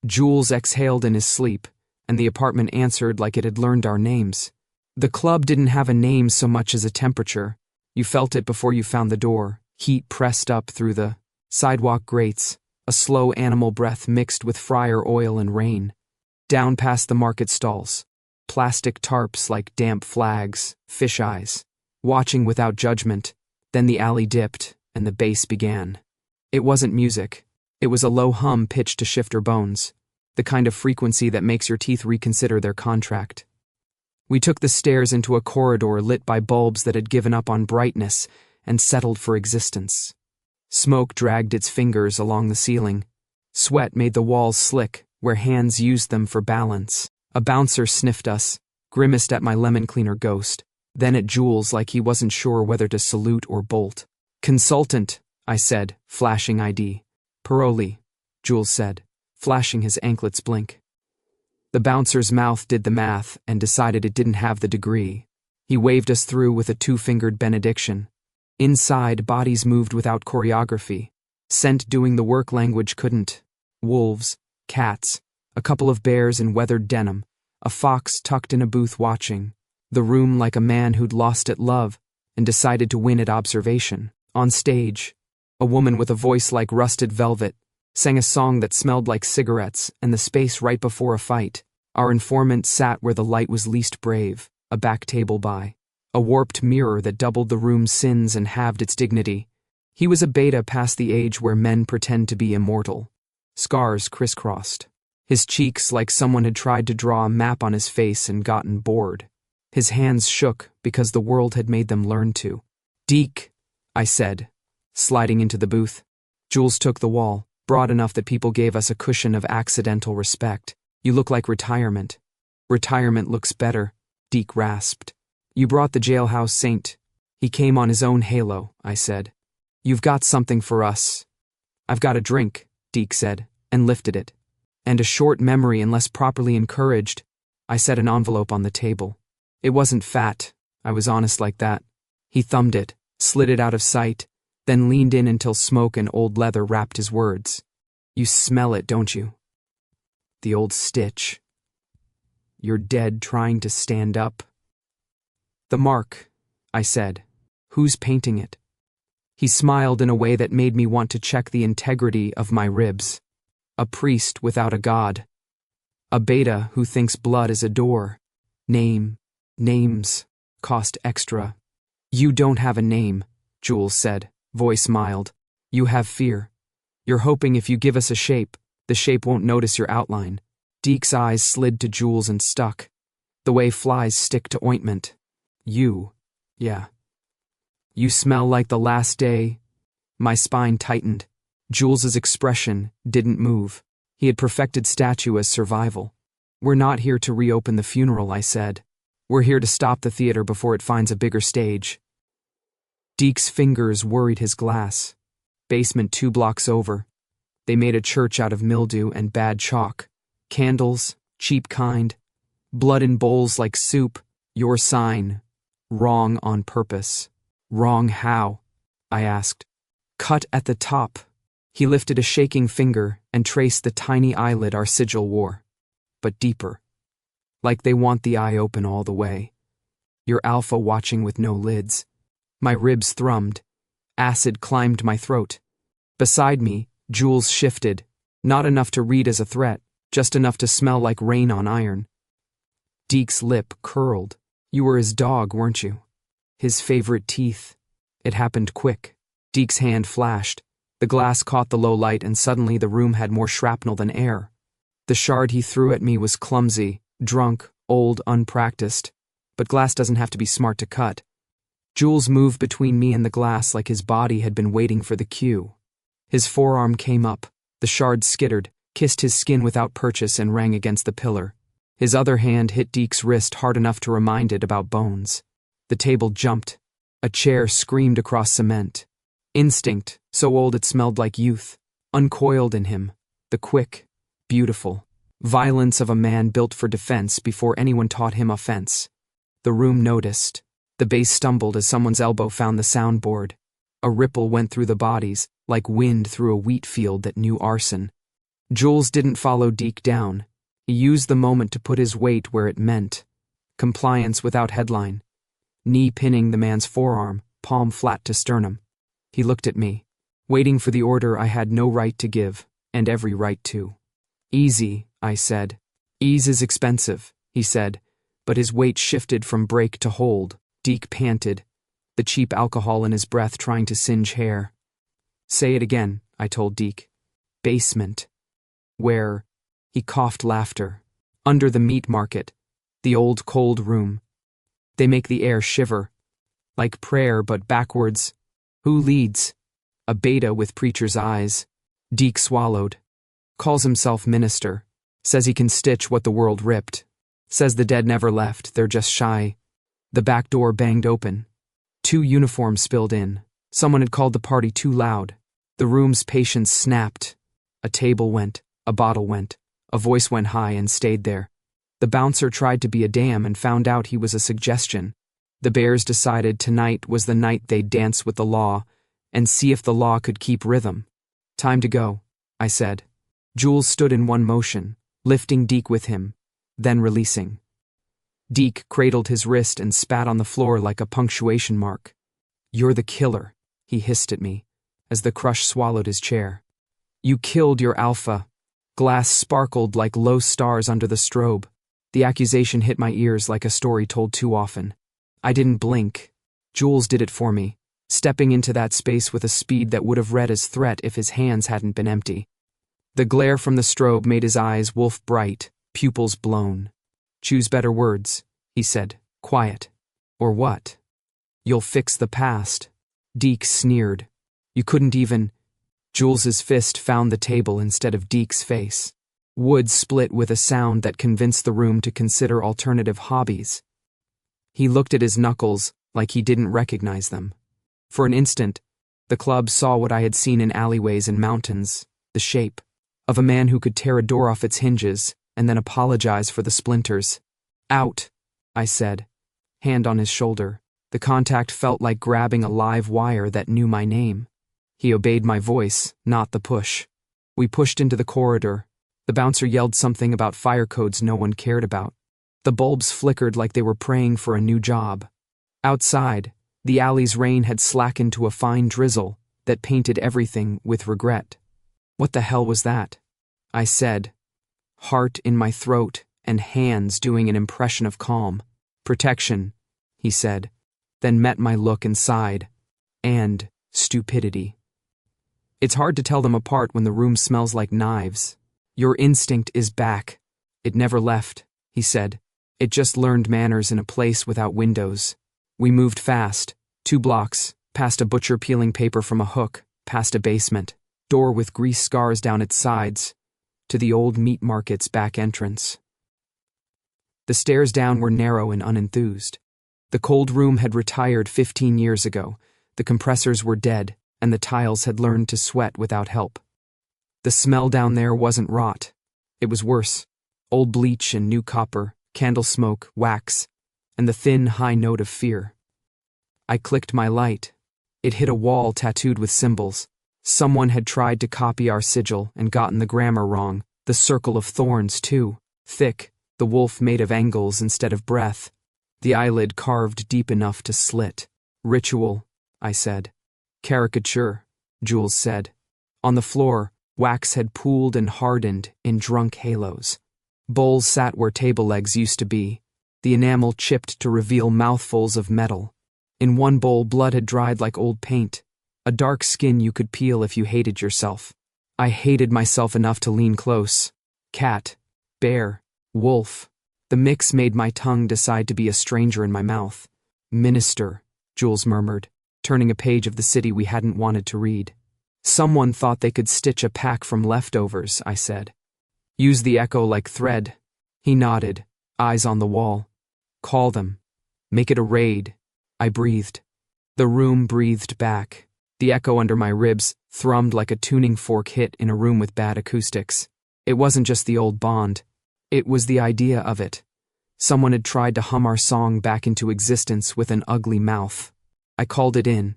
Jules exhaled in his sleep, and the apartment answered like it had learned our names. The club didn't have a name so much as a temperature. You felt it before you found the door, heat pressed up through the sidewalk grates, a slow animal breath mixed with fryer oil and rain. Down past the market stalls, plastic tarps like damp flags, fish eyes, watching without judgment. Then the alley dipped, and the bass began. It wasn't music. It was a low hum pitched to shifter bones, the kind of frequency that makes your teeth reconsider their contract. We took the stairs into a corridor lit by bulbs that had given up on brightness and settled for existence. Smoke dragged its fingers along the ceiling. Sweat made the walls slick, where hands used them for balance. A bouncer sniffed us, grimaced at my lemon cleaner ghost, then at Jules like he wasn't sure whether to salute or bolt. "Consultant," I said, flashing ID. "Parole," Jules said, flashing his anklets blink. The bouncer's mouth did the math and decided it didn't have the degree. He waved us through with a two-fingered benediction. Inside, bodies moved without choreography. Scent doing the work language couldn't. Wolves, cats, a couple of bears in weathered denim, a fox tucked in a booth watching. The room like a man who'd lost at love and decided to win at observation. On stage, a woman with a voice like rusted velvet sang a song that smelled like cigarettes and the space right before a fight. Our informant sat where the light was least brave, a back table by, a warped mirror that doubled the room's sins and halved its dignity. He was a beta past the age where men pretend to be immortal. Scars crisscrossed. His cheeks like someone had tried to draw a map on his face and gotten bored. His hands shook because the world had made them learn to. "Deke," I said, sliding into the booth. Jules took the wall, broad enough that people gave us a cushion of accidental respect. "You look like retirement." "Retirement looks better," Deke rasped. "You brought the jailhouse saint." "He came on his own halo," I said. "You've got something for us." "I've got a drink," Deke said, and lifted it. "And a short memory unless properly encouraged." I set an envelope on the table. It wasn't fat. I was honest like that. He thumbed it, slid it out of sight, then leaned in until smoke and old leather wrapped his words. "You smell it, don't you? The old stitch. You're dead trying to stand up." "The mark," I said. "Who's painting it?" He smiled in a way that made me want to check the integrity of my ribs. "A priest without a god. A beta who thinks blood is a door. Names cost extra." "You don't have a name," Jules said, voice mild. "You have fear. You're hoping if you give us a shape, the shape won't notice your outline." Deke's eyes slid to Jules and stuck, the way flies stick to ointment. Yeah. You smell like the last day." My spine tightened. Jules's expression didn't move. He had perfected statue as survival. "We're not here to reopen the funeral," I said. "We're here to stop the theater before it finds a bigger stage." Deke's fingers worried his glass. "Basement 2 blocks over. They made a church out of mildew and bad chalk. Candles, cheap kind. Blood in bowls like soup. Your sign. Wrong on purpose." "Wrong how?" I asked. "Cut at the top." He lifted a shaking finger and traced the tiny eyelid our sigil wore. But deeper. Like they want the eye open all the way. Your alpha watching with no lids. My ribs thrummed. Acid climbed my throat. Beside me, Jules shifted. Not enough to read as a threat, just enough to smell like rain on iron. Deke's lip curled. "You were his dog, weren't you? His favorite teeth." It happened quick. Deke's hand flashed. The glass caught the low light and suddenly the room had more shrapnel than air. The shard he threw at me was clumsy, drunk, old, unpracticed. But glass doesn't have to be smart to cut. Jules moved between me and the glass like his body had been waiting for the cue. His forearm came up. The shard skittered, kissed his skin without purchase and rang against the pillar. His other hand hit Deke's wrist hard enough to remind it about bones. The table jumped. A chair screamed across cement. Instinct, so old it smelled like youth, uncoiled in him. The quick, beautiful violence of a man built for defense before anyone taught him offense. The room noticed. The bass stumbled as someone's elbow found the soundboard. A ripple went through the bodies, like wind through a wheat field that knew arson. Jules didn't follow Deke down. He used the moment to put his weight where it meant. Compliance without headline. Knee pinning the man's forearm, palm flat to sternum. He looked at me, waiting for the order I had no right to give, and every right to. "Easy," I said. "Ease is expensive," he said, but his weight shifted from break to hold. Deke panted, the cheap alcohol in his breath trying to singe hair. "Say it again," I told Deke. "Basement." "Where?" He coughed laughter. "Under the meat market. The old cold room. They make the air shiver. Like prayer but backwards. Who leads?" "A beta with preacher's eyes." Deke swallowed. "Calls himself minister. Says he can stitch what the world ripped. Says the dead never left, they're just shy." The back door banged open. 2 uniforms spilled in. Someone had called the party too loud. The room's patience snapped. A table went, a bottle went, a voice went high and stayed there. The bouncer tried to be a dam and found out he was a suggestion. The Bears decided tonight was the night they'd dance with the law and see if the law could keep rhythm. "Time to go," I said. Jules stood in one motion, lifting Deke with him, then releasing. Deke cradled his wrist and spat on the floor like a punctuation mark. "You're the killer," he hissed at me, as the crush swallowed his chair. "You killed your alpha." Glass sparkled like low stars under the strobe. The accusation hit my ears like a story told too often. I didn't blink. Jules did it for me, stepping into that space with a speed that would have read as threat if his hands hadn't been empty. The glare from the strobe made his eyes wolf bright, pupils blown. "Choose better words," he said, quiet. "Or what?" "You'll fix the past." Deke sneered. "You couldn't even—" Jules's fist found the table instead of Deke's face. Wood split with a sound that convinced the room to consider alternative hobbies. He looked at his knuckles like he didn't recognize them. For an instant, the club saw what I had seen in alleyways and mountains, the shape of a man who could tear a door off its hinges and then apologize for the splinters. "Out," I said, hand on his shoulder. The contact felt like grabbing a live wire that knew my name. He obeyed my voice, not the push. We pushed into the corridor. The bouncer yelled something about fire codes no one cared about. The bulbs flickered like they were praying for a new job. Outside, the alley's rain had slackened to a fine drizzle that painted everything with regret. "What the hell was that?" I said, heart in my throat and hands doing an impression of calm. "Protection," he said, then met my look and sighed. "And stupidity." It's hard to tell them apart when the room smells like knives. "Your instinct is back. It never left," he said. "It just learned manners in a place without windows." We moved fast, 2 blocks, past a butcher peeling paper from a hook, past a basement door with grease scars down its sides, to the old meat market's back entrance. The stairs down were narrow and unenthused. The cold room had retired 15 years ago, the compressors were dead, and the tiles had learned to sweat without help. The smell down there wasn't rot. It was worse. Old bleach and new copper, candle smoke, wax, and the thin, high note of fear. I clicked my light. It hit a wall tattooed with symbols. Someone had tried to copy our sigil and gotten the grammar wrong. The circle of thorns, too. Thick, the wolf made of angles instead of breath. The eyelid carved deep enough to slit. "Ritual," I said. "Caricature," Jules said. On the floor, wax had pooled and hardened in drunk halos. Bowls sat where table legs used to be, the enamel chipped to reveal mouthfuls of metal. In one bowl, blood had dried like old paint, a dark skin you could peel if you hated yourself. I hated myself enough to lean close. Cat, bear, wolf. The mix made my tongue decide to be a stranger in my mouth. "Minister," Jules murmured, turning a page of the city we hadn't wanted to read. "Someone thought they could stitch a pack from leftovers," I said. "Use the echo like thread." He nodded, eyes on the wall. "Call them. Make it a raid," I breathed. The room breathed back. The echo under my ribs thrummed like a tuning fork hit in a room with bad acoustics. It wasn't just the old bond. It was the idea of it. Someone had tried to hum our song back into existence with an ugly mouth. I called it in.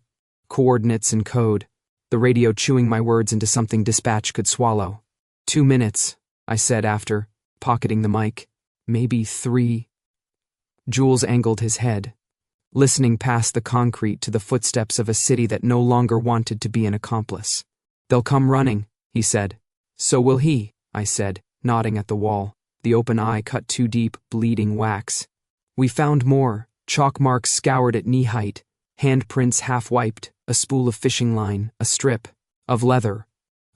Coordinates and code. The radio chewing my words into something dispatch could swallow. 2 minutes, I said after, pocketing the mic. Maybe 3. Jules angled his head, listening past the concrete to the footsteps of a city that no longer wanted to be an accomplice. "They'll come running," he said. "So will he," I said, nodding at the wall, the open eye cut too deep, bleeding wax. We found more, chalk marks scoured at knee height, handprints half-wiped, a spool of fishing line, a strip of leather,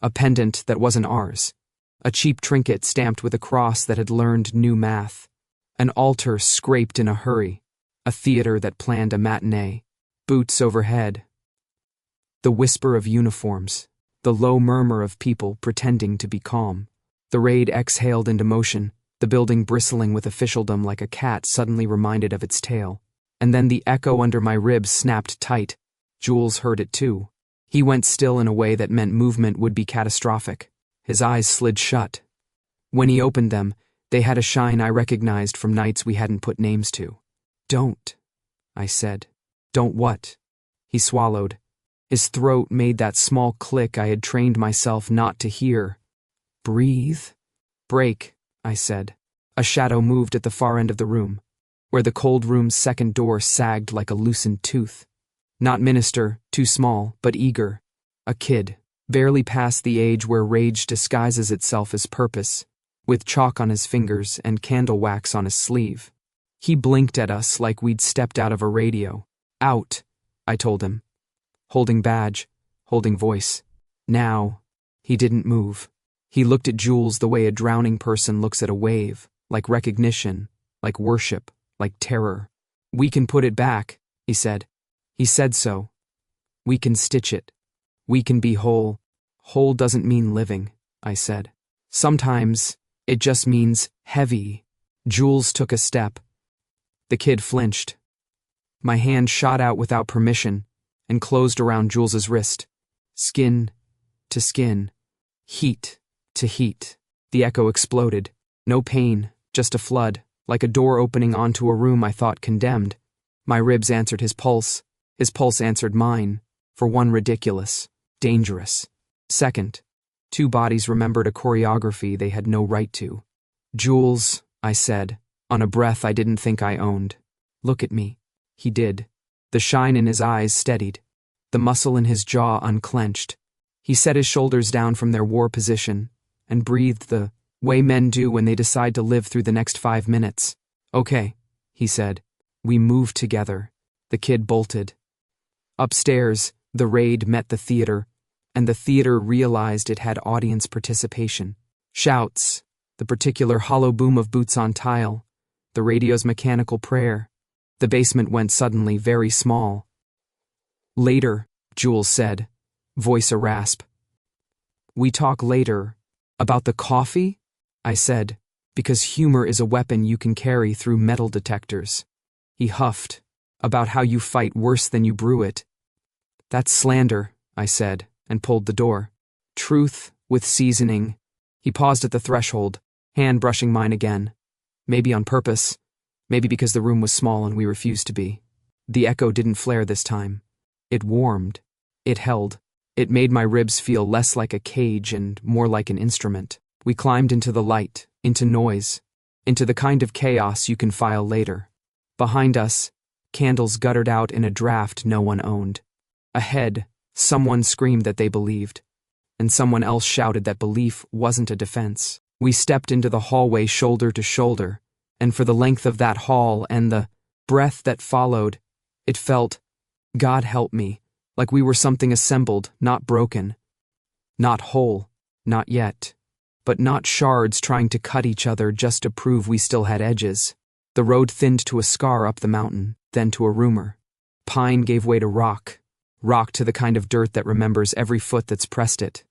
a pendant that wasn't ours, a cheap trinket stamped with a cross that had learned new math, an altar scraped in a hurry, a theater that planned a matinee, boots overhead. The whisper of uniforms, the low murmur of people pretending to be calm. The raid exhaled into motion, the building bristling with officialdom like a cat suddenly reminded of its tail. And then the echo under my ribs snapped tight. Jules heard it too. He went still in a way that meant movement would be catastrophic. His eyes slid shut. When he opened them, they had a shine I recognized from nights we hadn't put names to. "Don't," I said. "Don't what?" He swallowed. His throat made that small click I had trained myself not to hear. "Breathe." "Break," I said. A shadow moved at the far end of the room, where the cold room's second door sagged like a loosened tooth. Not Minister, too small, but eager. A kid, barely past the age where rage disguises itself as purpose. with chalk on his fingers and candle wax on his sleeve. He blinked at us like we'd stepped out of a radio. Out, I told him. Holding badge, holding voice. Now. He didn't move. He looked at Jules the way a drowning person looks at a wave, like recognition, like worship, like terror. We can put it back, he said. He said so. We can stitch it. We can be whole. Whole doesn't mean living, I said. Sometimes, it just means heavy. Jules took a step. The kid flinched. My hand shot out without permission and closed around Jules's wrist. Skin to skin. Heat to heat. The echo exploded. No pain, just a flood, like a door opening onto a room I thought condemned. My ribs answered his pulse answered mine, for one ridiculous, dangerous second. Two bodies remembered a choreography they had no right to. Jules, I said, on a breath I didn't think I owned. Look at me. He did. The shine in his eyes steadied. The muscle in his jaw unclenched. He set his shoulders down from their war position and breathed the way men do when they decide to live through the next 5 minutes. Okay, he said. We move together. The kid bolted. Upstairs, the raid met the theater, and the theater realized it had audience participation. Shouts, the particular hollow boom of boots on tile, the radio's mechanical prayer. The basement went suddenly very small. Later, Jules said, voice a rasp. We talk later. About the coffee? I said, because humor is a weapon you can carry through metal detectors. He huffed. About how you fight worse than you brew it. That's slander, I said, and pulled the door. Truth with seasoning. He paused at the threshold, hand brushing mine again. Maybe on purpose, maybe because the room was small and we refused to be. The echo didn't flare this time. It warmed. It held. It made my ribs feel less like a cage and more like an instrument. We climbed into the light, into noise, into the kind of chaos you can file later. Behind us, candles guttered out in a draft no one owned. Ahead, someone screamed that they believed, and someone else shouted that belief wasn't a defense. We stepped into the hallway shoulder to shoulder, and for the length of that hall and the breath that followed, it felt, God help me, like we were something assembled, not broken. Not whole, not yet, but not shards trying to cut each other just to prove we still had edges. The road thinned to a scar up the mountain, then to a rumor. Pine gave way to rock to the kind of dirt that remembers every foot that's pressed it.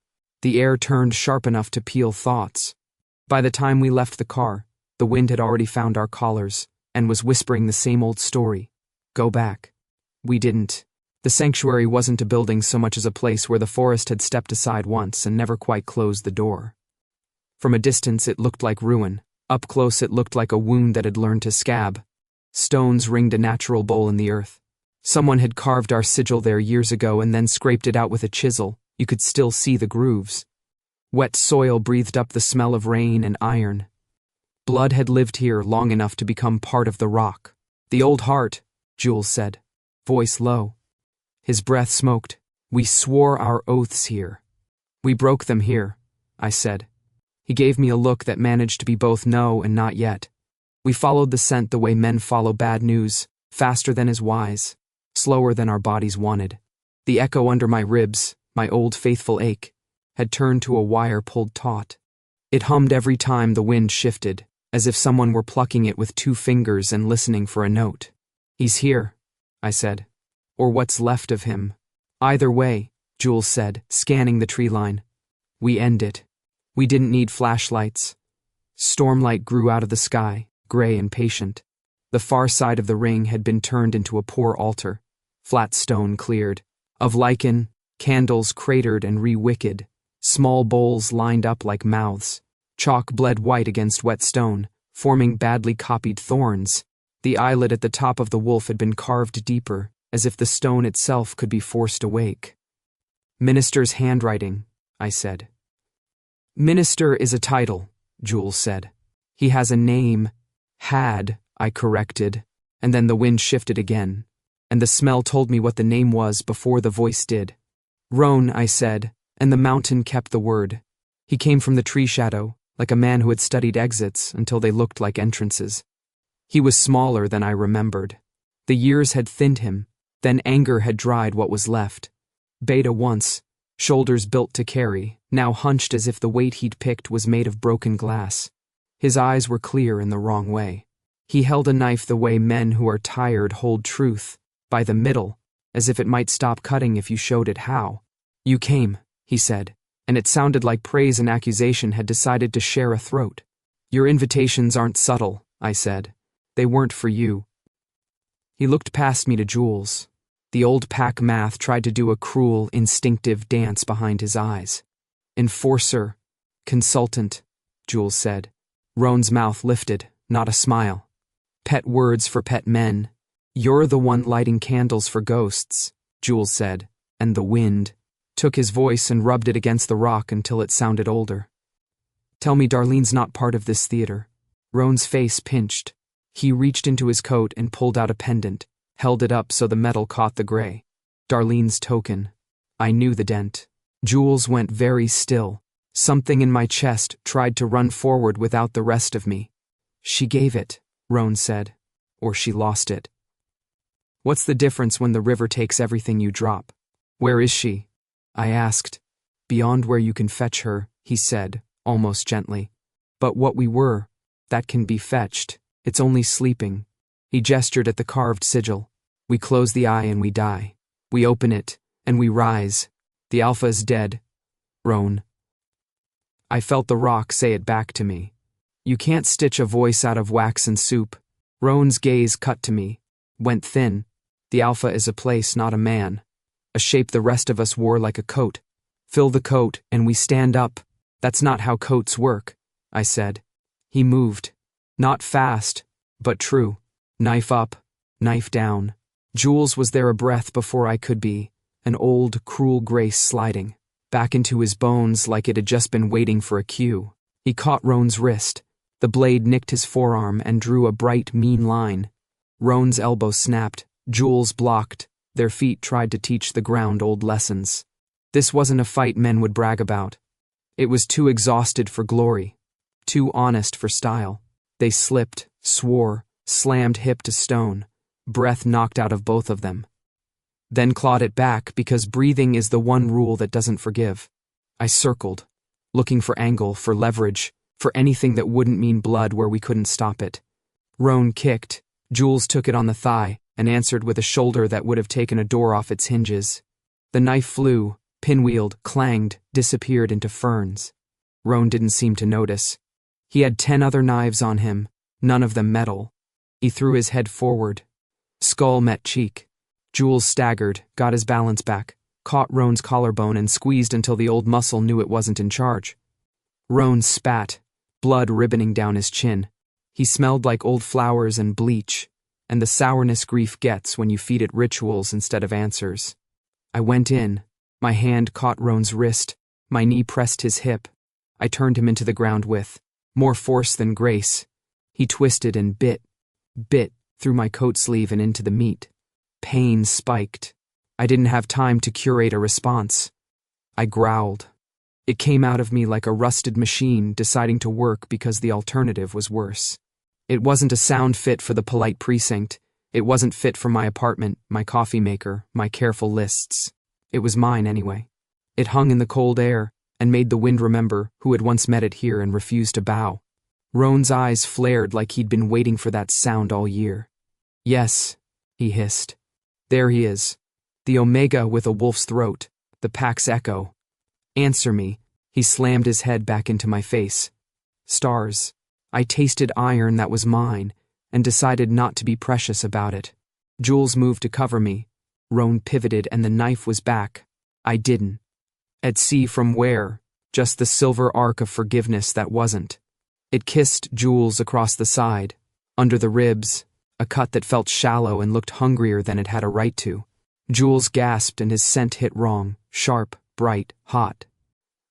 The air turned sharp enough to peel thoughts. By the time we left the car, the wind had already found our collars and was whispering the same old story. Go back. We didn't. The sanctuary wasn't a building so much as a place where the forest had stepped aside once and never quite closed the door. From a distance it looked like ruin. Up close it looked like a wound that had learned to scab. Stones ringed a natural bowl in the earth. Someone had carved our sigil there years ago and then scraped it out with a chisel. You could still see the grooves. Wet soil breathed up the smell of rain and iron. Blood had lived here long enough to become part of the rock. The old heart, Jules said, voice low. His breath smoked. We swore our oaths here. We broke them here, I said. He gave me a look that managed to be both no and not yet. We followed the scent the way men follow bad news, faster than is wise, slower than our bodies wanted. The echo under my ribs, my old faithful ache, had turned to a wire pulled taut. It hummed every time the wind shifted, as if someone were plucking it with 2 fingers and listening for a note. He's here, I said. Or what's left of him. Either way, Jules said, scanning the tree line. We end it. We didn't need flashlights. Stormlight grew out of the sky, gray and patient. The far side of the ring had been turned into a poor altar, flat stone cleared. Of lichen, candles cratered and re-wicked, small bowls lined up like mouths. Chalk bled white against wet stone, forming badly copied thorns. The eyelid at the top of the wolf had been carved deeper, as if the stone itself could be forced awake. Minister's handwriting, I said. Minister is a title, Jules said. He has a name. Had, I corrected, and then the wind shifted again, and the smell told me what the name was before the voice did. Roan, I said, and the mountain kept the word. He came from the tree shadow, like a man who had studied exits until they looked like entrances. He was smaller than I remembered. The years had thinned him, then anger had dried what was left. Beta once, shoulders built to carry, now hunched as if the weight he'd picked was made of broken glass. His eyes were clear in the wrong way. He held a knife the way men who are tired hold truth, by the middle, as if it might stop cutting if you showed it how. "You came," he said, and it sounded like praise and accusation had decided to share a throat. "Your invitations aren't subtle," I said. "They weren't for you." He looked past me to Jules. The old pack math tried to do a cruel, instinctive dance behind his eyes. "Enforcer, consultant," Jules said. Roan's mouth lifted, not a smile. "Pet words for pet men. You're the one lighting candles for ghosts," Jules said, and the wind took his voice and rubbed it against the rock until it sounded older. "Tell me Darlene's not part of this theater." Roan's face pinched. He reached into his coat and pulled out a pendant, held it up so the metal caught the gray. "Darlene's token." I knew the dent. Jules went very still. Something in my chest tried to run forward without the rest of me. "She gave it," Roan said. "Or she lost it." "What's the difference when the river takes everything you drop?" "Where is she?" I asked. "Beyond where you can fetch her," he said, almost gently. "But what we were, that can be fetched. It's only sleeping." He gestured at the carved sigil. "We close the eye and we die. We open it, and we rise. The Alpha is dead. Roan." I felt the rock say it back to me. "You can't stitch a voice out of wax and soup." Roan's gaze cut to me, went thin. "The Alpha is a place, not a man. A shape the rest of us wore like a coat. Fill the coat, and we stand up. That's not how coats work," I said. He moved. Not fast, but true. Knife up, knife down. Jules was there a breath before I could be, an old, cruel grace sliding back into his bones like it had just been waiting for a cue. He caught Roan's wrist. The blade nicked his forearm and drew a bright, mean line. Roan's elbow snapped. Jules blocked. Their feet tried to teach the ground old lessons. This wasn't a fight men would brag about. It was too exhausted for glory, too honest for style. They slipped, swore, slammed hip to stone, breath knocked out of both of them. Then clawed it back because breathing is the one rule that doesn't forgive. I circled, looking for angle, for leverage, for anything that wouldn't mean blood where we couldn't stop it. Roan kicked. Jules took it on the thigh and answered with a shoulder that would have taken a door off its hinges. The knife flew, pinwheeled, clanged, disappeared into ferns. Roan didn't seem to notice. He had 10 other knives on him, none of them metal. He threw his head forward. Skull met cheek. Jules staggered, got his balance back, caught Roan's collarbone and squeezed until the old muscle knew it wasn't in charge. Roan spat, blood ribboning down his chin. He smelled like old flowers and bleach, and the sourness grief gets when you feed it rituals instead of answers. I went in. My hand caught Roan's wrist. My knee pressed his hip. I turned him into the ground with more force than grace. He twisted and bit through my coat sleeve and into the meat. Pain spiked. I didn't have time to curate a response. I growled. It came out of me like a rusted machine deciding to work because the alternative was worse. It wasn't a sound fit for the polite precinct. It wasn't fit for my apartment, my coffee maker, my careful lists. It was mine anyway. It hung in the cold air and made the wind remember who had once met it here and refused to bow. Roan's eyes flared like he'd been waiting for that sound all year. "Yes," he hissed. "There he is. The Omega with a wolf's throat, the pack's echo. Answer me." He slammed his head back into my face. Stars. I tasted iron that was mine and decided not to be precious about it. Jules moved to cover me. Roan pivoted and the knife was back. I didn't. At sea from where? Just the silver arc of forgiveness that wasn't. It kissed Jules across the side, under the ribs, a cut that felt shallow and looked hungrier than it had a right to. Jules gasped and his scent hit wrong, sharp, bright, hot.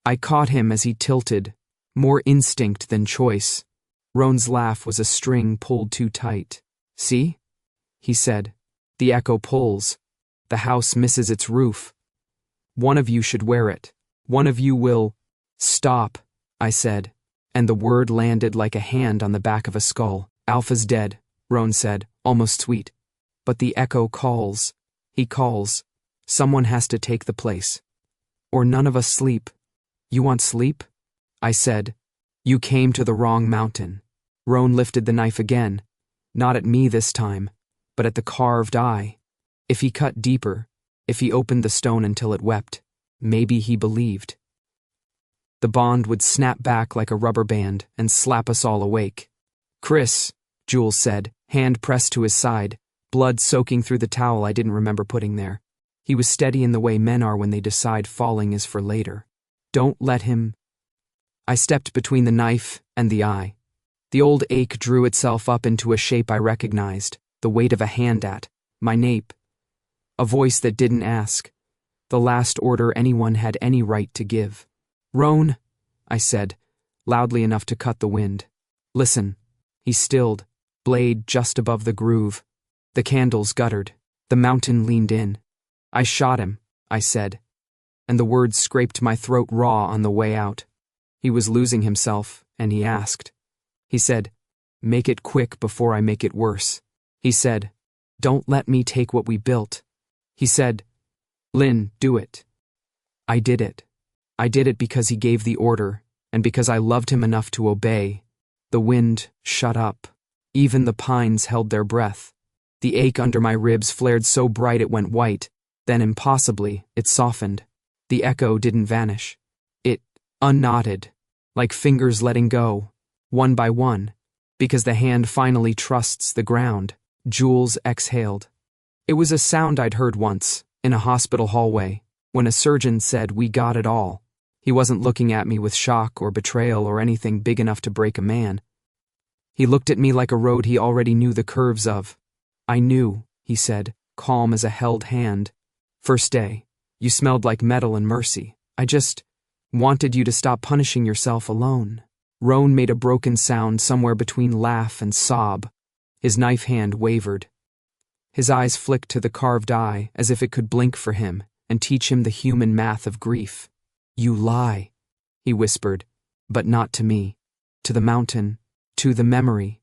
I caught him as he tilted, more instinct than choice. Roan's laugh was a string pulled too tight. "See?" he said. "The echo pulls. The house misses its roof. One of you should wear it. One of you will—" "Stop," I said, And the word landed like a hand on the back of a skull. Alpha's dead, Roan said, almost sweet. But the echo calls. He calls. Someone has to take the place. Or none of us sleep. You want sleep? I said. You came to the wrong mountain. Roan lifted the knife again. Not at me this time, but at the carved eye. If he cut deeper, if he opened the stone until it wept, maybe he believed. The bond would snap back like a rubber band and slap us all awake. Kris, Jules said, hand pressed to his side, blood soaking through the towel I didn't remember putting there. He was steady in the way men are when they decide falling is for later. Don't let him. I stepped between the knife and the eye. The old ache drew itself up into a shape I recognized, the weight of a hand at my nape. A voice that didn't ask. The last order anyone had any right to give. Roan, I said, loudly enough to cut the wind. Listen. He stilled, blade just above the groove. The candles guttered. The mountain leaned in. I shot him, I said. And the words scraped my throat raw on the way out. He was losing himself, and he asked. He said, make it quick before I make it worse. He said, don't let me take what we built. He said, Lynn, do it. I did it. I did it because he gave the order, and because I loved him enough to obey. The wind shut up. Even the pines held their breath. The ache under my ribs flared so bright it went white, then impossibly, it softened. The echo didn't vanish. It unknotted, like fingers letting go, one by one, because the hand finally trusts the ground. Jules exhaled. It was a sound I'd heard once, in a hospital hallway, when a surgeon said we got it all. He wasn't looking at me with shock or betrayal or anything big enough to break a man. He looked at me like a road he already knew the curves of. I knew, he said, calm as a held hand. First day, you smelled like metal and mercy. I just wanted you to stop punishing yourself alone. Roan made a broken sound somewhere between laugh and sob. His knife hand wavered. His eyes flicked to the carved eye as if it could blink for him and teach him the human math of grief. You lie, he whispered, but not to me. To the mountain, to the memory.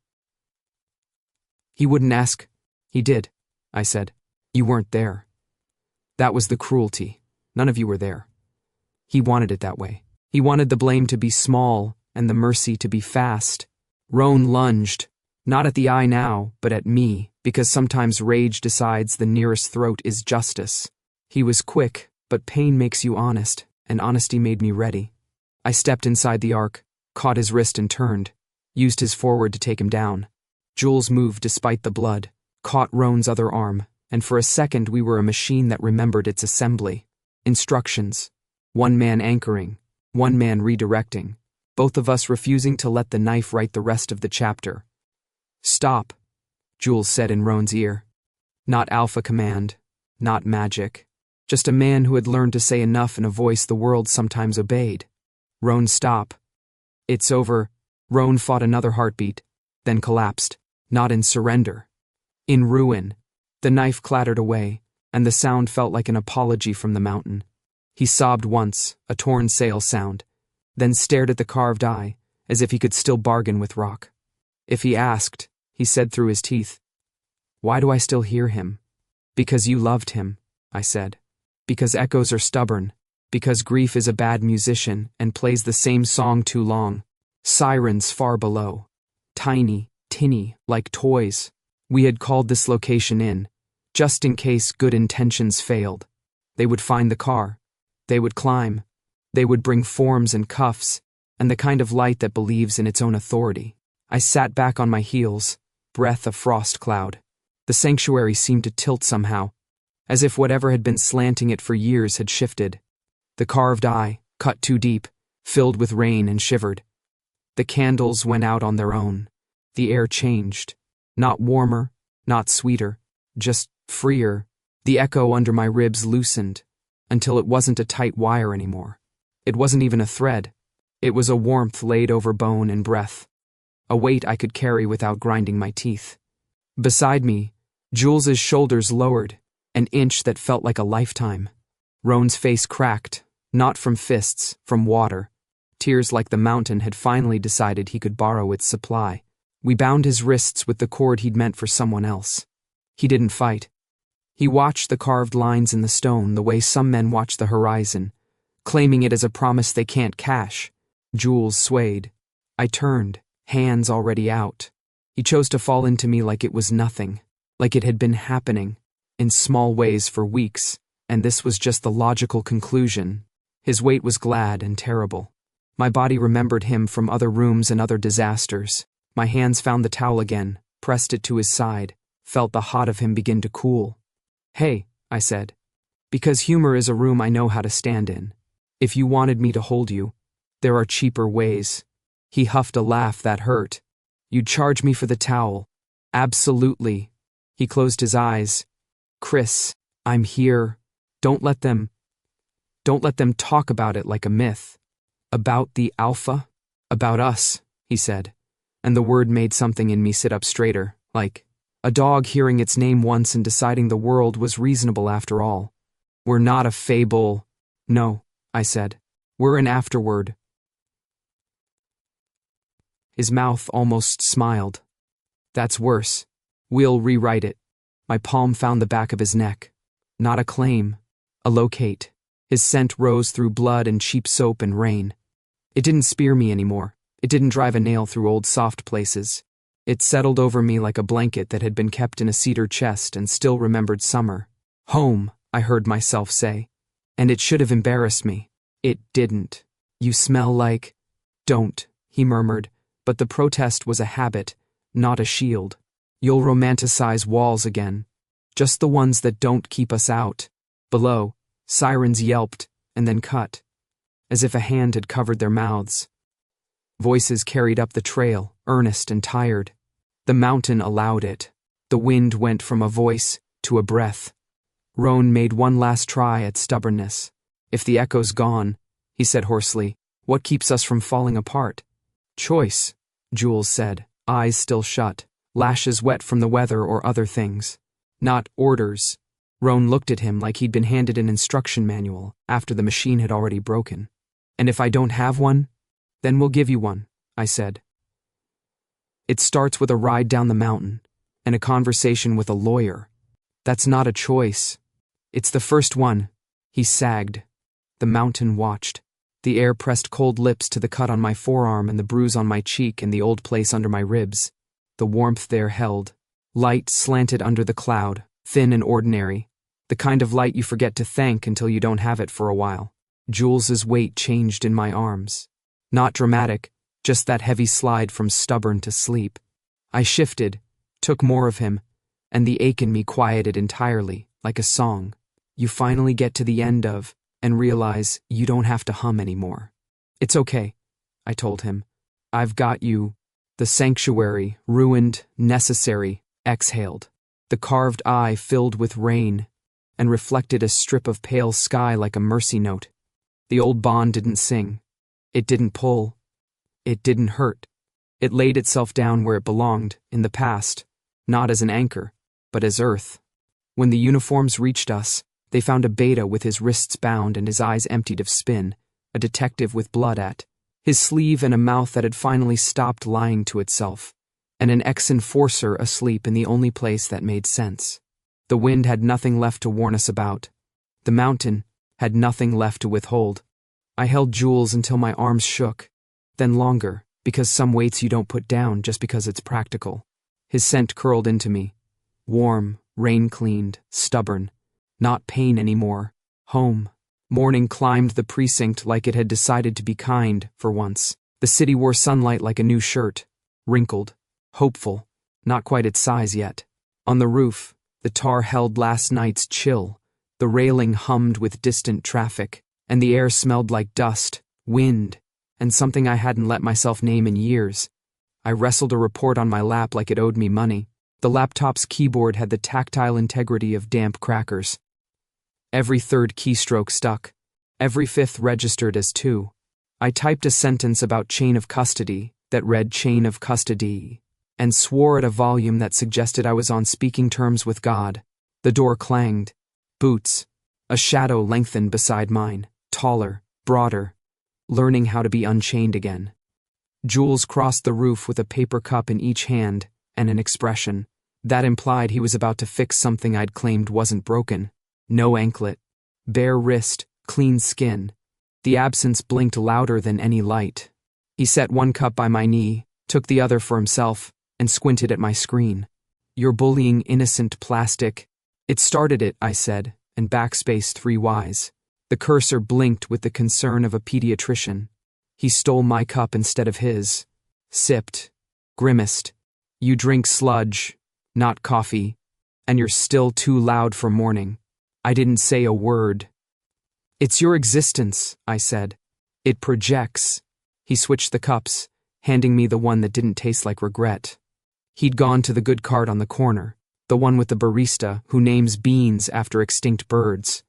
He wouldn't ask. He did, I said. You weren't there. That was the cruelty. None of you were there. He wanted it that way. He wanted the blame to be small and the mercy to be fast. Roan lunged, not at the eye now, but at me, because sometimes rage decides the nearest throat is justice. He was quick, but pain makes you honest, and honesty made me ready. I stepped inside the arc, caught his wrist and turned, used his forward to take him down. Jules moved despite the blood, caught Roan's other arm, and for a second we were a machine that remembered its assembly. Instructions. One man anchoring, one man redirecting, both of us refusing to let the knife write the rest of the chapter. Stop, Jules said in Roan's ear. Not alpha command, not magic, just a man who had learned to say enough in a voice the world sometimes obeyed. Roan, stop. It's over. Roan fought another heartbeat, then collapsed, not in surrender. In ruin. The knife clattered away, and the sound felt like an apology from the mountain. He sobbed once, a torn sail sound, then stared at the carved eye, as if he could still bargain with rock. If he asked, he said through his teeth, "Why do I still hear him?" "Because you loved him," I said. "Because echoes are stubborn. Because grief is a bad musician and plays the same song too long. Sirens far below. Tiny, tinny, like toys. We had called this location in, just in case good intentions failed. They would find the car. They would climb. They would bring forms and cuffs, and the kind of light that believes in its own authority. I sat back on my heels, breath a frost cloud. The sanctuary seemed to tilt somehow, as if whatever had been slanting it for years had shifted. The carved eye, cut too deep, filled with rain and shivered. The candles went out on their own. The air changed. Not warmer, not sweeter, just freer. The echo under my ribs loosened, until it wasn't a tight wire anymore. It wasn't even a thread. It was a warmth laid over bone and breath. A weight I could carry without grinding my teeth. Beside me, Jules's shoulders lowered, an inch that felt like a lifetime. Roan's face cracked, not from fists, from water. tears like the mountain had finally decided he could borrow its supply. We bound his wrists with the cord he'd meant for someone else. He didn't fight. He watched the carved lines in the stone the way some men watch the horizon, claiming it as a promise they can't cash. Jules swayed. I turned, hands already out. He chose to fall into me like it was nothing, like it had been happening, in small ways for weeks, and this was just the logical conclusion. His weight was glad and terrible. My body remembered him from other rooms and other disasters. My hands found the towel again, pressed it to his side, felt the hot of him begin to cool. "Hey," I said. "Because humor is a room I know how to stand in. If you wanted me to hold you, there are cheaper ways." He huffed a laugh that hurt. "You'd charge me for the towel." "Absolutely." He closed his eyes. "Kris, I'm here. Don't let them talk about it like a myth." "About the alpha?" "About us," he said, and the word made something in me sit up straighter, like a dog hearing its name once and deciding the world was reasonable after all. "We're not a fable." "No," I said. "We're an afterword." His mouth almost smiled. "That's worse. We'll rewrite it." My palm found the back of his neck. Not a claim, a locate. His scent rose through blood and cheap soap and rain. It didn't spear me anymore. It didn't drive a nail through old soft places. It settled over me like a blanket that had been kept in a cedar chest and still remembered summer. "Home," I heard myself say. And it should have embarrassed me. It didn't. "You smell like—" "Don't," he murmured, but the protest was a habit, not a shield. "You'll romanticize walls again. Just the ones that don't keep us out." Below, sirens yelped and then cut, as if a hand had covered their mouths. Voices carried up the trail, earnest and tired. The mountain allowed it. The wind went from a voice to a breath. Roan made one last try at stubbornness. "If the echo's gone," he said hoarsely, "what keeps us from falling apart?" "Choice," Jules said, eyes still shut, lashes wet from the weather or other things. "Not orders." Roan looked at him like he'd been handed an instruction manual after the machine had already broken. "And if I don't have one, then we'll give you one," I said. "It starts with a ride down the mountain and a conversation with a lawyer. That's not a choice. It's the first one." He sagged. The mountain watched. The air pressed cold lips to the cut on my forearm and the bruise on my cheek and the old place under my ribs. The warmth there held. Light slanted under the cloud, thin and ordinary, the kind of light you forget to thank until you don't have it for a while. Jules's weight changed in my arms. Not dramatic, just that heavy slide from stubborn to sleep. I shifted, took more of him, and the ache in me quieted entirely, like a song. You finally get to the end of, and realize you don't have to hum anymore. "It's okay," I told him. "I've got you." The sanctuary, ruined, necessary, exhaled. The carved eye filled with rain and reflected a strip of pale sky like a mercy note. The old bond didn't sing. It didn't pull. It didn't hurt. It laid itself down where it belonged, in the past, not as an anchor, but as earth. When the uniforms reached us, they found a beta with his wrists bound and his eyes emptied of spin, a detective with blood at his sleeve and a mouth that had finally stopped lying to itself, and an ex-enforcer asleep in the only place that made sense. The wind had nothing left to warn us about. The mountain had nothing left to withhold. I held Jules until my arms shook, then longer, because some weights you don't put down just because it's practical. His scent curled into me. Warm, rain-cleaned, stubborn. Not pain anymore. Home. Morning climbed the precinct like it had decided to be kind, for once. The city wore sunlight like a new shirt. Wrinkled. Hopeful. Not quite its size yet. On the roof, the tar held last night's chill. The railing hummed with distant traffic, and the air smelled like dust, wind, and something I hadn't let myself name in years. I wrestled a report on my lap like it owed me money. The laptop's keyboard had the tactile integrity of damp crackers. Every third keystroke stuck. Every fifth registered as 2. I typed a sentence about chain of custody that read chain of custody, and swore at a volume that suggested I was on speaking terms with God. The door clanged. Boots. A shadow lengthened beside mine, taller, broader. learning how to be unchained again. Jules crossed the roof with a paper cup in each hand and an expression that implied he was about to fix something I'd claimed wasn't broken. No anklet, bare wrist, clean skin. The absence blinked louder than any light. He set one cup by my knee, took the other for himself, and squinted at my screen. "You're bullying innocent plastic." "It started it," I said, and backspace 3 Ys. The cursor blinked with the concern of a pediatrician. He stole my cup instead of his. Sipped. Grimaced. "You drink sludge, not coffee. And you're still too loud for morning." I didn't say a word. "It's your existence," I said. "It projects." He switched the cups, handing me the one that didn't taste like regret. He'd gone to the good cart on the corner, the one with the barista who names beans after extinct birds.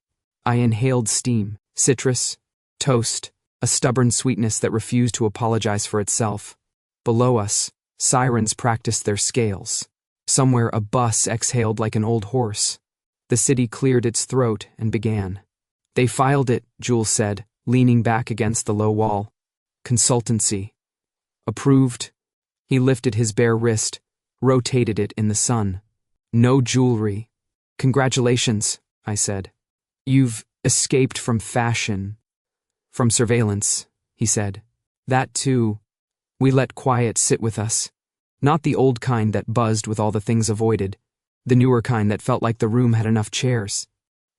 I inhaled steam, citrus, toast, a stubborn sweetness that refused to apologize for itself. Below us, sirens practiced their scales. Somewhere a bus exhaled like an old horse. The city cleared its throat and began. "They filed it," Jules said, leaning back against the low wall. "Consultancy. Approved." He lifted his bare wrist, rotated it in the sun. "No jewelry." "Congratulations," I said. "You've escaped from fashion." "From surveillance," he said. "That too." We let quiet sit with us. Not the old kind that buzzed with all the things avoided. The newer kind that felt like the room had enough chairs.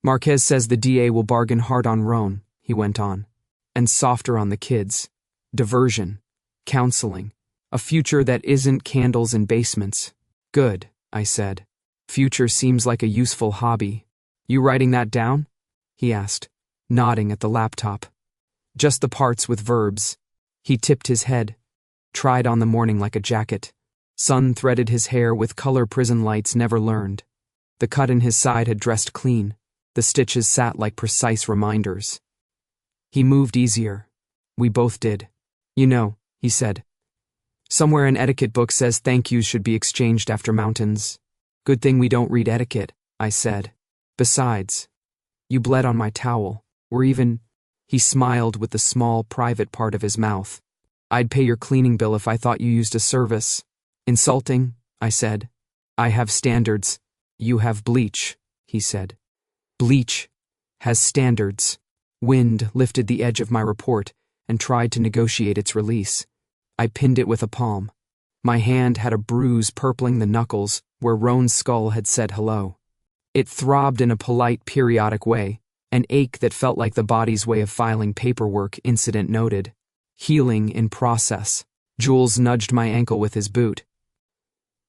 "Marquez says the DA will bargain hard on Roan," he went on. "And softer on the kids. Diversion. Counseling. A future that isn't candles and basements." "Good," I said. "Future seems like a useful hobby." "You writing that down?" he asked, nodding at the laptop. "Just the parts with verbs." He tipped his head, tried on the morning like a jacket. Sun threaded his hair with color prison lights never learned. The cut in his side had dressed clean. The stitches sat like precise reminders. He moved easier. We both did. "You know," he said. "Somewhere an etiquette book says thank yous should be exchanged after mountains. Good thing we don't read etiquette," I said. "Besides, you bled on my towel. We're even—" He smiled with the small, private part of his mouth. "I'd pay your cleaning bill if I thought you used a service." "Insulting," I said. "I have standards." "You have bleach," he said. "Bleach has standards." Wind lifted the edge of my report and tried to negotiate its release. I pinned it with a palm. My hand had a bruise purpling the knuckles where Roan's skull had said hello. It throbbed in a polite, periodic way, an ache that felt like the body's way of filing paperwork, incident noted. "Healing in process." Jules nudged my ankle with his boot.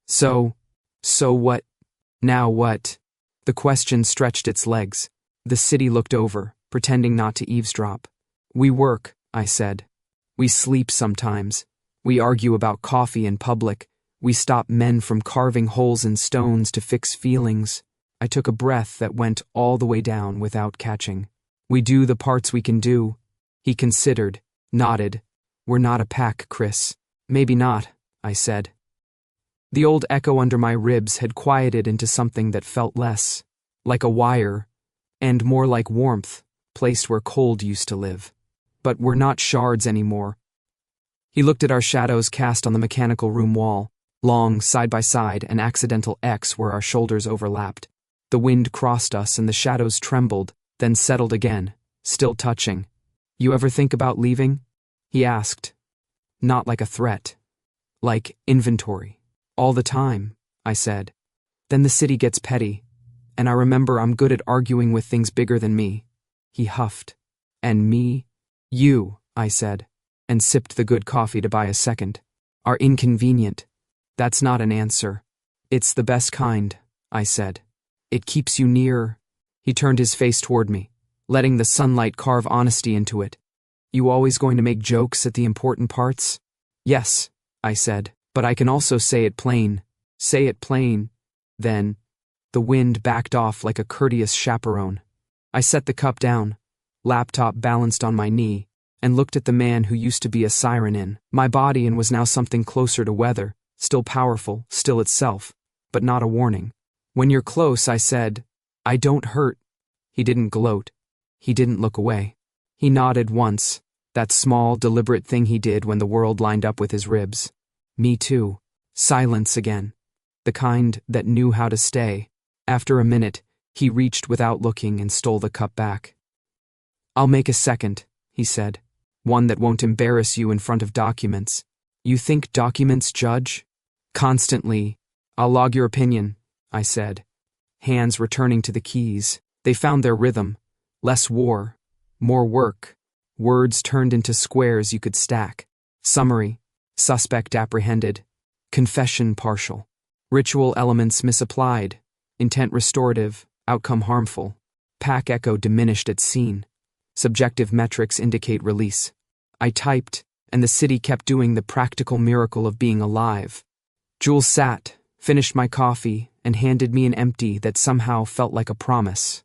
So what? Now what?" The question stretched its legs. The city looked over, pretending not to eavesdrop. "We work," I said. "We sleep sometimes. We argue about coffee in public. We stop men from carving holes in stones to fix feelings." I took a breath that went all the way down without catching. "We do the parts we can do." He considered, nodded. "We're not a pack, Kris." "Maybe not," I said. The old echo under my ribs had quieted into something that felt less like a wire and more like warmth, placed where cold used to live. "But we're not shards anymore." He looked at our shadows cast on the mechanical room wall, long, side by side, an accidental X where our shoulders overlapped. The wind crossed us and the shadows trembled, then settled again, still touching. "You ever think about leaving?" he asked. Not like a threat. Like inventory. "All the time," I said. "Then the city gets petty, and I remember I'm good at arguing with things bigger than me." He huffed. "And me?" "You," I said, and sipped the good coffee to buy a second. "Are inconvenient." "That's not an answer." "It's the best kind," I said. "It keeps you near." He turned his face toward me, letting the sunlight carve honesty into it. "You always going to make jokes at the important parts?" "Yes," I said, "but I can also say it plain." "Say it plain." Then, the wind backed off like a courteous chaperone. I set the cup down, laptop balanced on my knee, and looked at the man who used to be a siren in my body and was now something closer to weather, still powerful, still itself, but not a warning. "When you're close," I said, "I don't hurt." He didn't gloat. He didn't look away. He nodded once, That small, deliberate thing he did when the world lined up with his ribs. Me too. Silence again. The kind that knew how to stay. After a minute, he reached without looking and stole the cup back. "I'll make a second," he said. "One that won't embarrass you in front of documents. You think documents judge? Constantly. I'll log your opinion," I said. Hands returning to the keys. They found their rhythm. Less war. More work. Words turned into squares you could stack. Summary. Suspect apprehended. Confession partial. Ritual elements misapplied. Intent restorative. Outcome harmful. Pack echo diminished at scene. Subjective metrics indicate release. I typed, and the city kept doing the practical miracle of being alive. Jules sat, finished my coffee, and handed me an empty that somehow felt like a promise.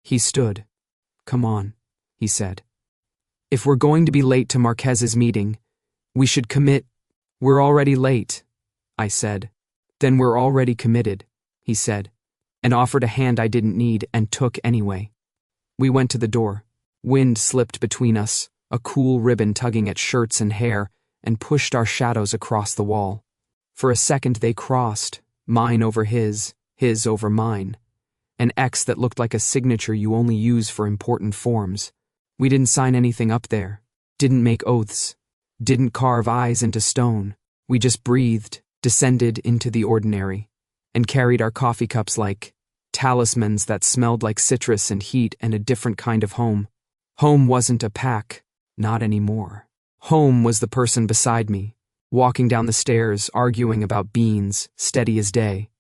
He stood. "Come on," he said. "If we're going to be late to Marquez's meeting, we should commit." "We're already late," I said. "Then we're already committed," he said, and offered a hand I didn't need and took anyway. We went to the door. Wind slipped between us, a cool ribbon tugging at shirts and hair, and pushed our shadows across the wall. For a second they crossed, mine over his over mine. An X that looked like a signature you only use for important forms. We didn't sign anything up there, didn't make oaths, didn't carve eyes into stone. We just breathed, descended into the ordinary, and carried our coffee cups like talismans that smelled like citrus and heat and a different kind of home. Home wasn't a pack, not anymore. Home was the person beside me, walking down the stairs, arguing about beans, steady as day.